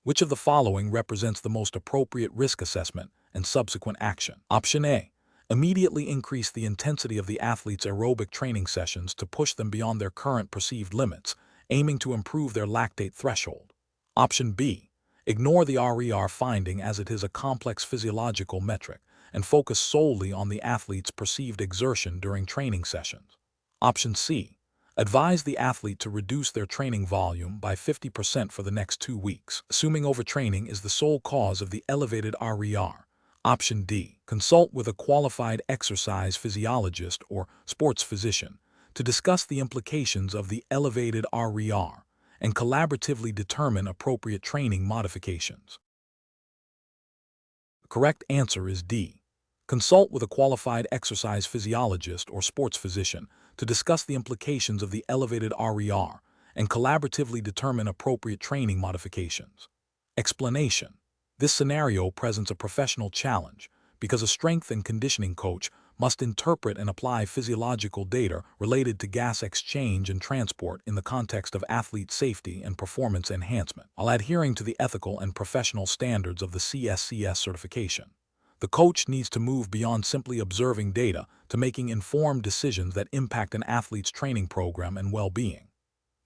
Which of the following represents the most appropriate risk assessment and subsequent action? Option A. Immediately increase the intensity of the athlete's aerobic training sessions to push them beyond their current perceived limits, aiming to improve their lactate threshold. Option B. Ignore the RER finding as it is a complex physiological metric and focus solely on the athlete's perceived exertion during training sessions. Option C. Advise the athlete to reduce their training volume by 50% for the next 2 weeks, assuming overtraining is the sole cause of the elevated RER. Option D. Consult with a qualified exercise physiologist or sports physician to discuss the implications of the elevated RER and collaboratively determine appropriate training modifications. The correct answer is D. Consult with a qualified exercise physiologist or sports physician to discuss the implications of the elevated RER and collaboratively determine appropriate training modifications. Explanation. This scenario presents a professional challenge because a strength and conditioning coach must interpret and apply physiological data related to gas exchange and transport in the context of athlete safety and performance enhancement, while adhering to the ethical and professional standards of the CSCS certification. The coach needs to move beyond simply observing data to making informed decisions that impact an athlete's training program and well-being.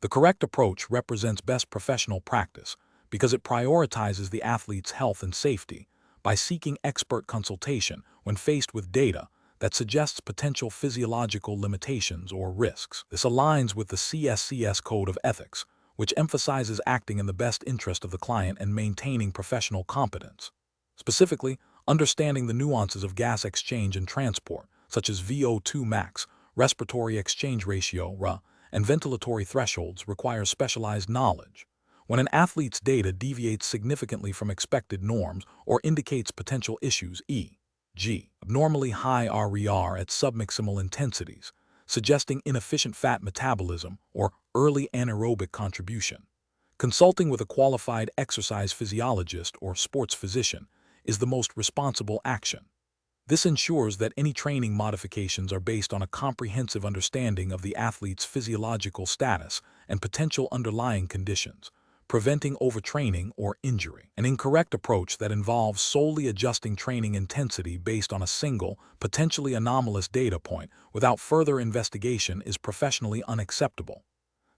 The correct approach represents best professional practice because it prioritizes the athlete's health and safety by seeking expert consultation when faced with data that suggests potential physiological limitations or risks. This aligns with the CSCS Code of Ethics, which emphasizes acting in the best interest of the client and maintaining professional competence. Specifically, understanding the nuances of gas exchange and transport, such as VO2 max, respiratory exchange ratio, and ventilatory thresholds, requires specialized knowledge. When an athlete's data deviates significantly from expected norms or indicates potential issues, e.g., abnormally high RER at submaximal intensities, suggesting inefficient fat metabolism or early anaerobic contribution, consulting with a qualified exercise physiologist or sports physician is the most responsible action. This ensures that any training modifications are based on a comprehensive understanding of the athlete's physiological status and potential underlying conditions, preventing overtraining or injury. An incorrect approach that involves solely adjusting training intensity based on a single, potentially anomalous data point without further investigation is professionally unacceptable.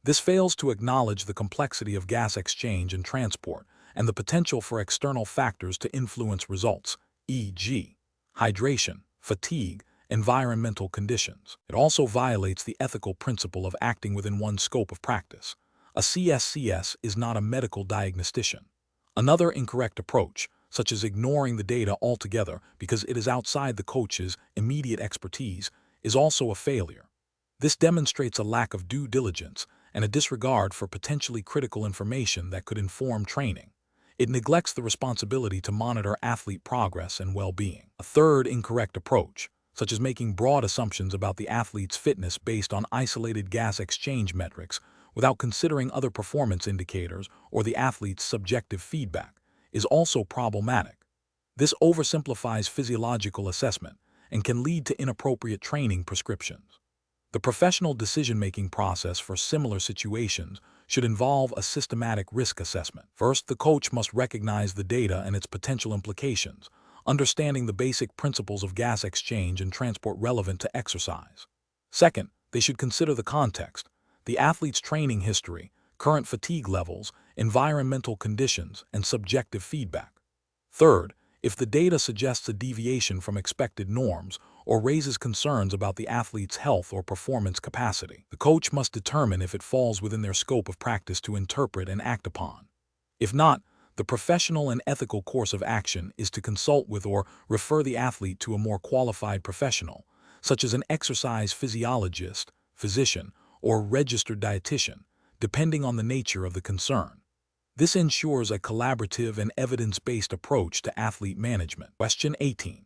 This fails to acknowledge the complexity of gas exchange and transport and the potential for external factors to influence results, e.g., hydration, fatigue, environmental conditions. It also violates the ethical principle of acting within one's scope of practice. A CSCS is not a medical diagnostician. Another incorrect approach, such as ignoring the data altogether because it is outside the coach's immediate expertise, is also a failure. This demonstrates a lack of due diligence and a disregard for potentially critical information that could inform training. It neglects the responsibility to monitor athlete progress and well-being. A third incorrect approach, such as making broad assumptions about the athlete's fitness based on isolated gas exchange metrics without considering other performance indicators or the athlete's subjective feedback, is also problematic. This oversimplifies physiological assessment and can lead to inappropriate training prescriptions. The professional decision-making process for similar situations should involve a systematic risk assessment. First, the coach must recognize the data and its potential implications, understanding the basic principles of gas exchange and transport relevant to exercise. Second, they should consider the context, the athlete's training history, current fatigue levels, environmental conditions, and subjective feedback. Third, if the data suggests a deviation from expected norms or raises concerns about the athlete's health or performance capacity, the coach must determine if it falls within their scope of practice to interpret and act upon. If not, the professional and ethical course of action is to consult with or refer the athlete to a more qualified professional, such as an exercise physiologist, physician, or registered dietitian, depending on the nature of the concern. This ensures a collaborative and evidence-based approach to athlete management. Question 18.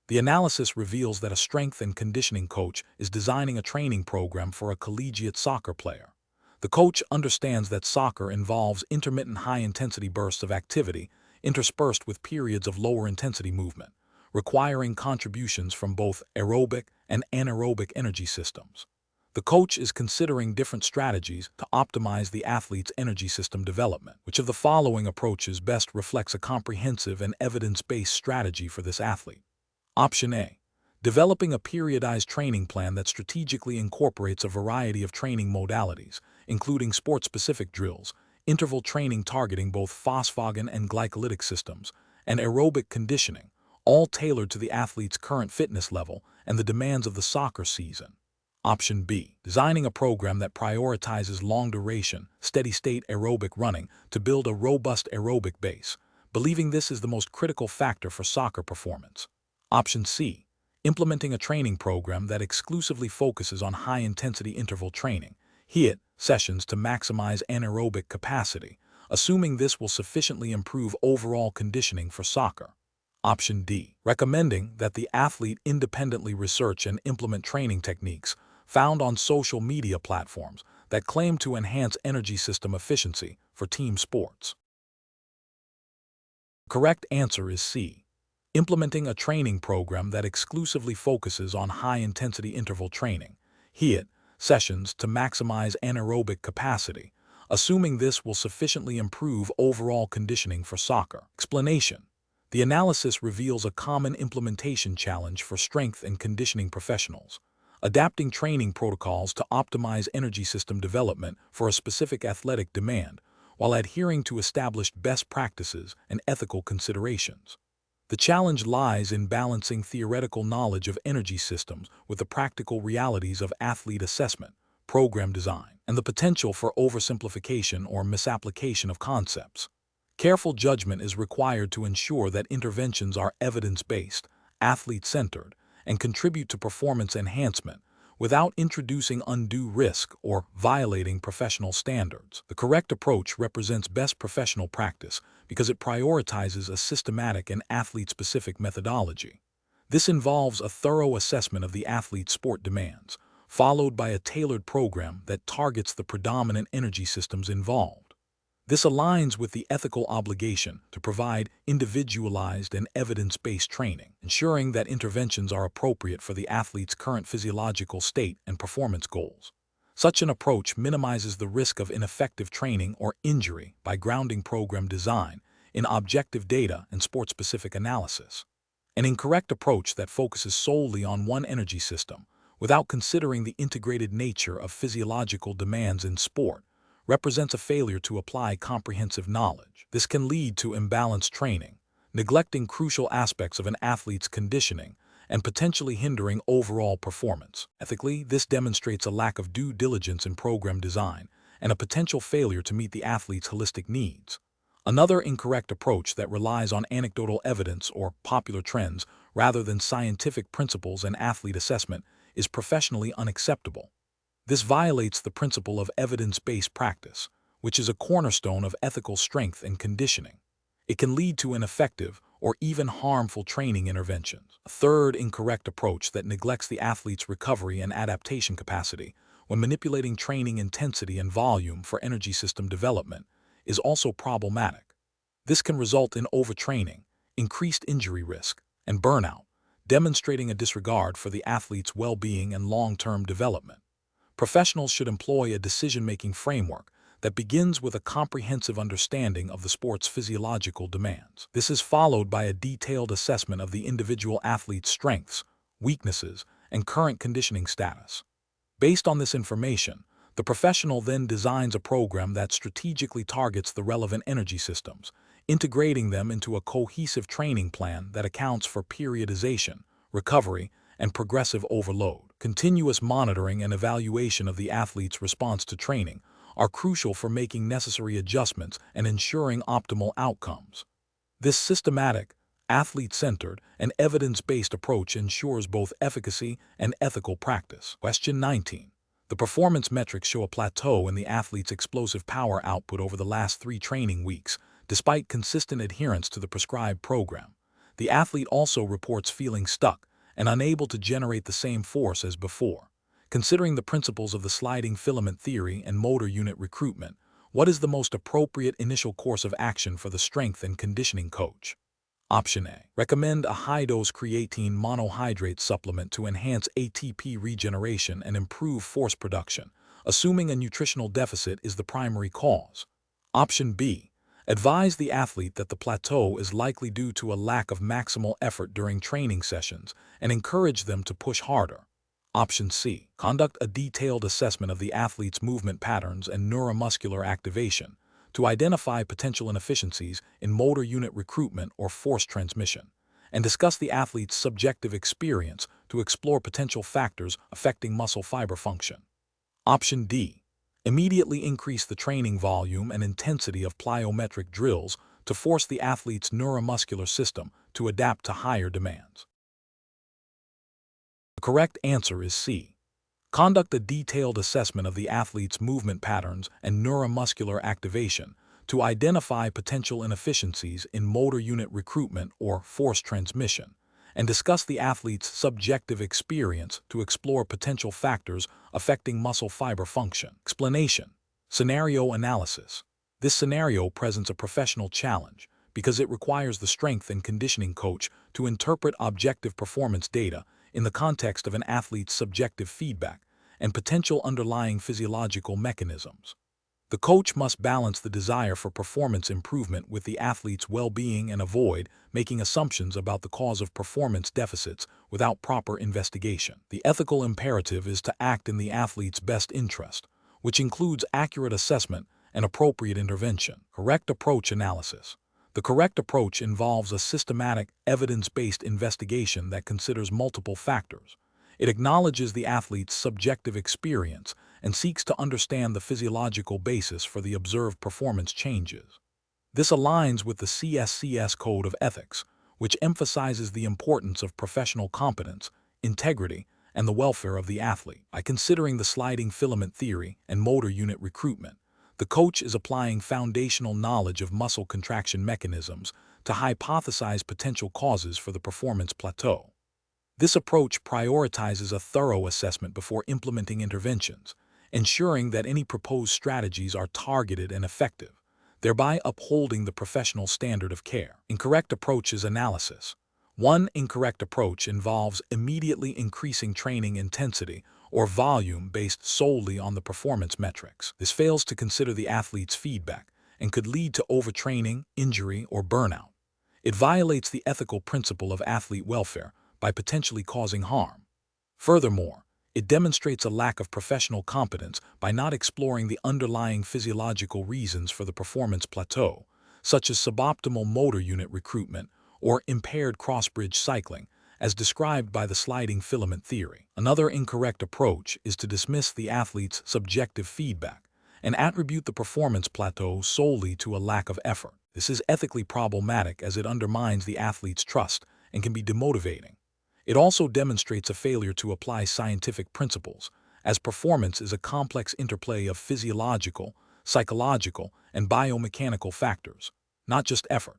The analysis reveals that a strength and conditioning coach is designing a training program for a collegiate soccer player. The coach understands that soccer involves intermittent high-intensity bursts of activity interspersed with periods of lower-intensity movement, requiring contributions from both aerobic and anaerobic energy systems. The coach is considering different strategies to optimize the athlete's energy system development. Which of the following approaches best reflects a comprehensive and evidence-based strategy for this athlete? Option A. Developing a periodized training plan that strategically incorporates a variety of training modalities, including sport-specific drills, interval training targeting both phosphagon and glycolytic systems, and aerobic conditioning, all tailored to the athlete's current fitness level and the demands of the soccer season. Option B. Designing a program that prioritizes long-duration, steady-state aerobic running to build a robust aerobic base, believing this is the most critical factor for soccer performance. Option C. Implementing a training program that exclusively focuses on high-intensity interval training, HIIT, sessions to maximize anaerobic capacity, assuming this will sufficiently improve overall conditioning for soccer. Option D. Recommending that the athlete independently research and implement training techniques found on social media platforms that claim to enhance energy system efficiency for team sports. The correct answer is C. Implementing a training program that exclusively focuses on high-intensity interval training, HIIT, sessions to maximize anaerobic capacity, assuming this will sufficiently improve overall conditioning for soccer. Explanation. The analysis reveals a common implementation challenge for strength and conditioning professionals: adapting training protocols to optimize energy system development for a specific athletic demand while adhering to established best practices and ethical considerations. The challenge lies in balancing theoretical knowledge of energy systems with the practical realities of athlete assessment, program design, and the potential for oversimplification or misapplication of concepts. Careful judgment is required to ensure that interventions are evidence-based, athlete-centered, and contribute to performance enhancement without introducing undue risk or violating professional standards. The correct approach represents best professional practice because it prioritizes a systematic and athlete-specific methodology. This involves a thorough assessment of the athlete's sport demands, followed by a tailored program that targets the predominant energy systems involved. This aligns with the ethical obligation to provide individualized and evidence-based training, ensuring that interventions are appropriate for the athlete's current physiological state and performance goals. Such an approach minimizes the risk of ineffective training or injury by grounding program design in objective data and sport-specific analysis. An incorrect approach that focuses solely on one energy system without considering the integrated nature of physiological demands in sport represents a failure to apply comprehensive knowledge. This can lead to imbalanced training, neglecting crucial aspects of an athlete's conditioning, and potentially hindering overall performance. Ethically, this demonstrates a lack of due diligence in program design and a potential failure to meet the athlete's holistic needs. Another incorrect approach that relies on anecdotal evidence or popular trends rather than scientific principles and athlete assessment is professionally unacceptable. This violates the principle of evidence-based practice, which is a cornerstone of ethical strength and conditioning. It can lead to ineffective or even harmful training interventions. A third incorrect approach that neglects the athlete's recovery and adaptation capacity when manipulating training intensity and volume for energy system development is also problematic. This can result in overtraining, increased injury risk, and burnout, demonstrating a disregard for the athlete's well-being and long-term development. Professionals should employ a decision-making framework that begins with a comprehensive understanding of the sport's physiological demands. This is followed by a detailed assessment of the individual athlete's strengths, weaknesses, and current conditioning status. Based on this information, the professional then designs a program that strategically targets the relevant energy systems, integrating them into a cohesive training plan that accounts for periodization, recovery, and progressive overload. Continuous monitoring and evaluation of the athlete's response to training are crucial for making necessary adjustments and ensuring optimal outcomes. This systematic, athlete-centered, and evidence-based approach ensures both efficacy and ethical practice. Question 19. The performance metrics show a plateau in the athlete's explosive power output over the last 3 training weeks, despite consistent adherence to the prescribed program. The athlete also reports feeling stuck and unable to generate the same force as before. Considering the principles of the sliding filament theory and motor unit recruitment, what is the most appropriate initial course of action for the strength and conditioning coach? Option A. Recommend a high-dose creatine monohydrate supplement to enhance ATP regeneration and improve force production, assuming a nutritional deficit is the primary cause. Option B. Advise the athlete that the plateau is likely due to a lack of maximal effort during training sessions and encourage them to push harder. Option C. Conduct a detailed assessment of the athlete's movement patterns and neuromuscular activation to identify potential inefficiencies in motor unit recruitment or force transmission, and discuss the athlete's subjective experience to explore potential factors affecting muscle fiber function. Option D. Immediately increase the training volume and intensity of plyometric drills to force the athlete's neuromuscular system to adapt to higher demands. The correct answer is C. Conduct a detailed assessment of the athlete's movement patterns and neuromuscular activation to identify potential inefficiencies in motor unit recruitment or force transmission, and discuss the athlete's subjective experience to explore potential factors affecting muscle fiber function. Explanation. Scenario analysis. This scenario presents a professional challenge because it requires the strength and conditioning coach to interpret objective performance data in the context of an athlete's subjective feedback and potential underlying physiological mechanisms. The coach must balance the desire for performance improvement with the athlete's well-being and avoid making assumptions about the cause of performance deficits without proper investigation. The ethical imperative is to act in the athlete's best interest, which includes accurate assessment and appropriate intervention. Correct approach analysis. The correct approach involves a systematic, evidence-based investigation that considers multiple factors. It acknowledges the athlete's subjective experience and seeks to understand the physiological basis for the observed performance changes. This aligns with the CSCS Code of Ethics, which emphasizes the importance of professional competence, integrity, and the welfare of the athlete. By considering the sliding filament theory and motor unit recruitment, the coach is applying foundational knowledge of muscle contraction mechanisms to hypothesize potential causes for the performance plateau. This approach prioritizes a thorough assessment before implementing interventions, ensuring that any proposed strategies are targeted and effective, thereby upholding the professional standard of care. Incorrect approaches analysis. One incorrect approach involves immediately increasing training intensity or volume based solely on the performance metrics. This fails to consider the athlete's feedback and could lead to overtraining, injury, or burnout. It violates the ethical principle of athlete welfare by potentially causing harm. Furthermore, it demonstrates a lack of professional competence by not exploring the underlying physiological reasons for the performance plateau, such as suboptimal motor unit recruitment or impaired cross-bridge cycling, as described by the sliding filament theory. Another incorrect approach is to dismiss the athlete's subjective feedback and attribute the performance plateau solely to a lack of effort. This is ethically problematic as it undermines the athlete's trust and can be demotivating. It also demonstrates a failure to apply scientific principles, as performance is a complex interplay of physiological, psychological, and biomechanical factors, not just effort.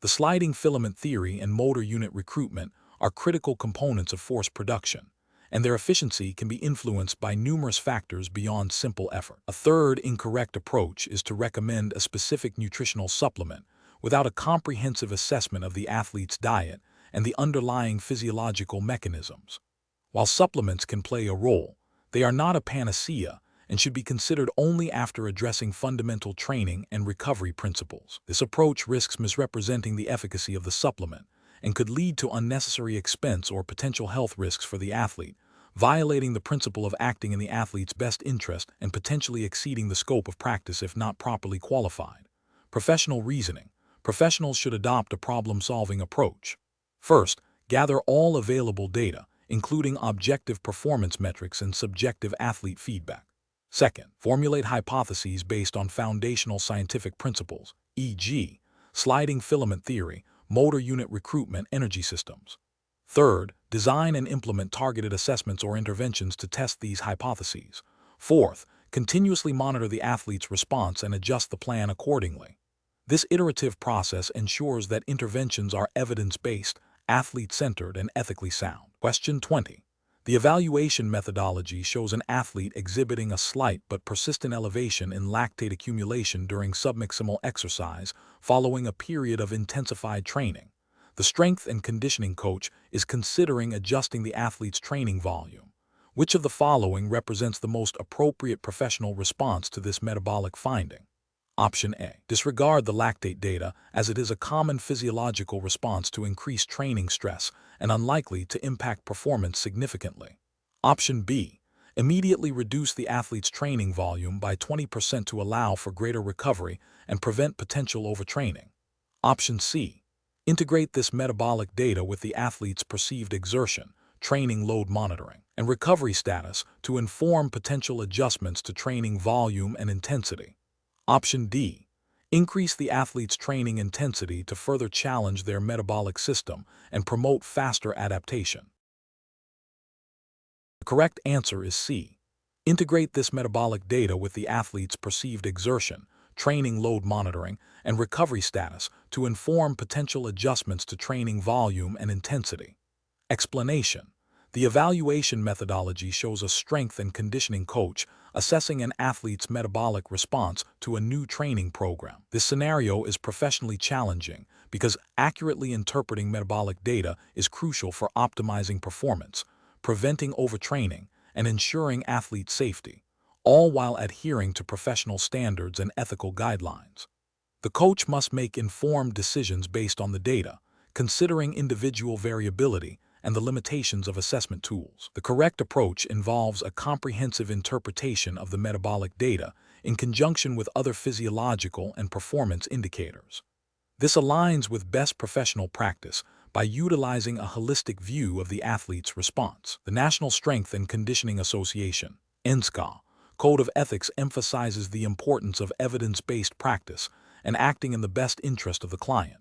The sliding filament theory and motor unit recruitment are critical components of force production, and their efficiency can be influenced by numerous factors beyond simple effort. A third incorrect approach is to recommend a specific nutritional supplement without a comprehensive assessment of the athlete's diet and the underlying physiological mechanisms. While supplements can play a role, they are not a panacea and should be considered only after addressing fundamental training and recovery principles. This approach risks misrepresenting the efficacy of the supplement and could lead to unnecessary expense or potential health risks for the athlete, violating the principle of acting in the athlete's best interest and potentially exceeding the scope of practice if not properly qualified. Professional reasoning. Professionals should adopt a problem-solving approach. First, gather all available data, including objective performance metrics and subjective athlete feedback. Second, formulate hypotheses based on foundational scientific principles, e.g., sliding filament theory, motor unit recruitment, energy systems. Third, design and implement targeted assessments or interventions to test these hypotheses. Fourth, continuously monitor the athlete's response and adjust the plan accordingly. This iterative process ensures that interventions are evidence-based, athlete-centered, and ethically sound. Question 20. The evaluation methodology shows an athlete exhibiting a slight but persistent elevation in lactate accumulation during submaximal exercise following a period of intensified training. The strength and conditioning coach is considering adjusting the athlete's training volume. Which of the following represents the most appropriate professional response to this metabolic finding? Option A. Disregard the lactate data, as it is a common physiological response to increased training stress and unlikely to impact performance significantly. Option B. Immediately reduce the athlete's training volume by 20% to allow for greater recovery and prevent potential overtraining. Option C. Integrate this metabolic data with the athlete's perceived exertion, training load monitoring, and recovery status to inform potential adjustments to training volume and intensity. Option D. Increase the athlete's training intensity to further challenge their metabolic system and promote faster adaptation. The correct answer is C. Integrate this metabolic data with the athlete's perceived exertion, training load monitoring, and recovery status to inform potential adjustments to training volume and intensity. Explanation. The evaluation methodology shows a strength and conditioning coach assessing an athlete's metabolic response to a new training program. This scenario is professionally challenging because accurately interpreting metabolic data is crucial for optimizing performance, preventing overtraining, and ensuring athlete safety, all while adhering to professional standards and ethical guidelines. The coach must make informed decisions based on the data, considering individual variability and the limitations of assessment tools. The correct approach involves a comprehensive interpretation of the metabolic data in conjunction with other physiological and performance indicators. This aligns with best professional practice by utilizing a holistic view of the athlete's response. The National Strength and Conditioning Association (NSCA) Code of Ethics emphasizes the importance of evidence-based practice and acting in the best interest of the client.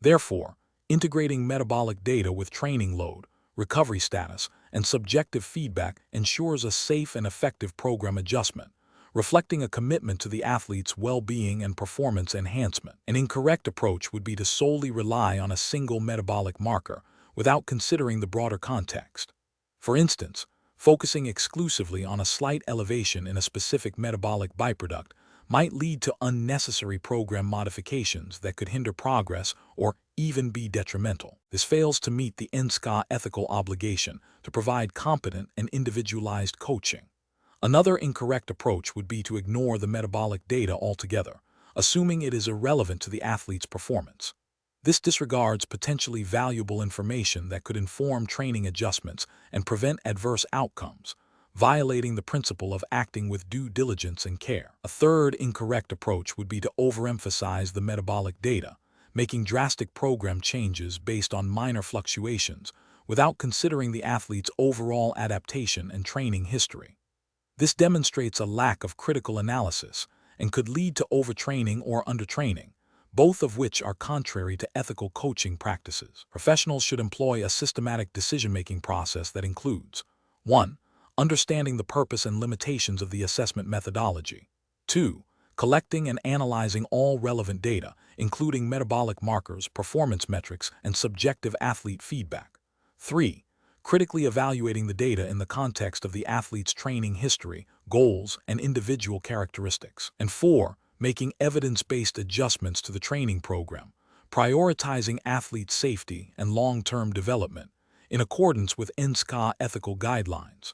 Therefore, integrating metabolic data with training load, recovery status, and subjective feedback ensures a safe and effective program adjustment, reflecting a commitment to the athlete's well-being and performance enhancement. An incorrect approach would be to solely rely on a single metabolic marker without considering the broader context. For instance, focusing exclusively on a slight elevation in a specific metabolic byproduct might lead to unnecessary program modifications that could hinder progress or even be detrimental. This fails to meet the NSCA ethical obligation to provide competent and individualized coaching. Another incorrect approach would be to ignore the metabolic data altogether, assuming it is irrelevant to the athlete's performance. This disregards potentially valuable information that could inform training adjustments and prevent adverse outcomes, violating the principle of acting with due diligence and care. A third incorrect approach would be to overemphasize the metabolic data, making drastic program changes based on minor fluctuations without considering the athlete's overall adaptation and training history. This demonstrates a lack of critical analysis and could lead to overtraining or undertraining, both of which are contrary to ethical coaching practices. Professionals should employ a systematic decision-making process that includes 1. Understanding the purpose and limitations of the assessment methodology. 2. Collecting and analyzing all relevant data, including metabolic markers, performance metrics, and subjective athlete feedback. 3. Critically evaluating the data in the context of the athlete's training history, goals, and individual characteristics. And 4. Making evidence-based adjustments to the training program, prioritizing athlete safety and long-term development in accordance with NSCA ethical guidelines.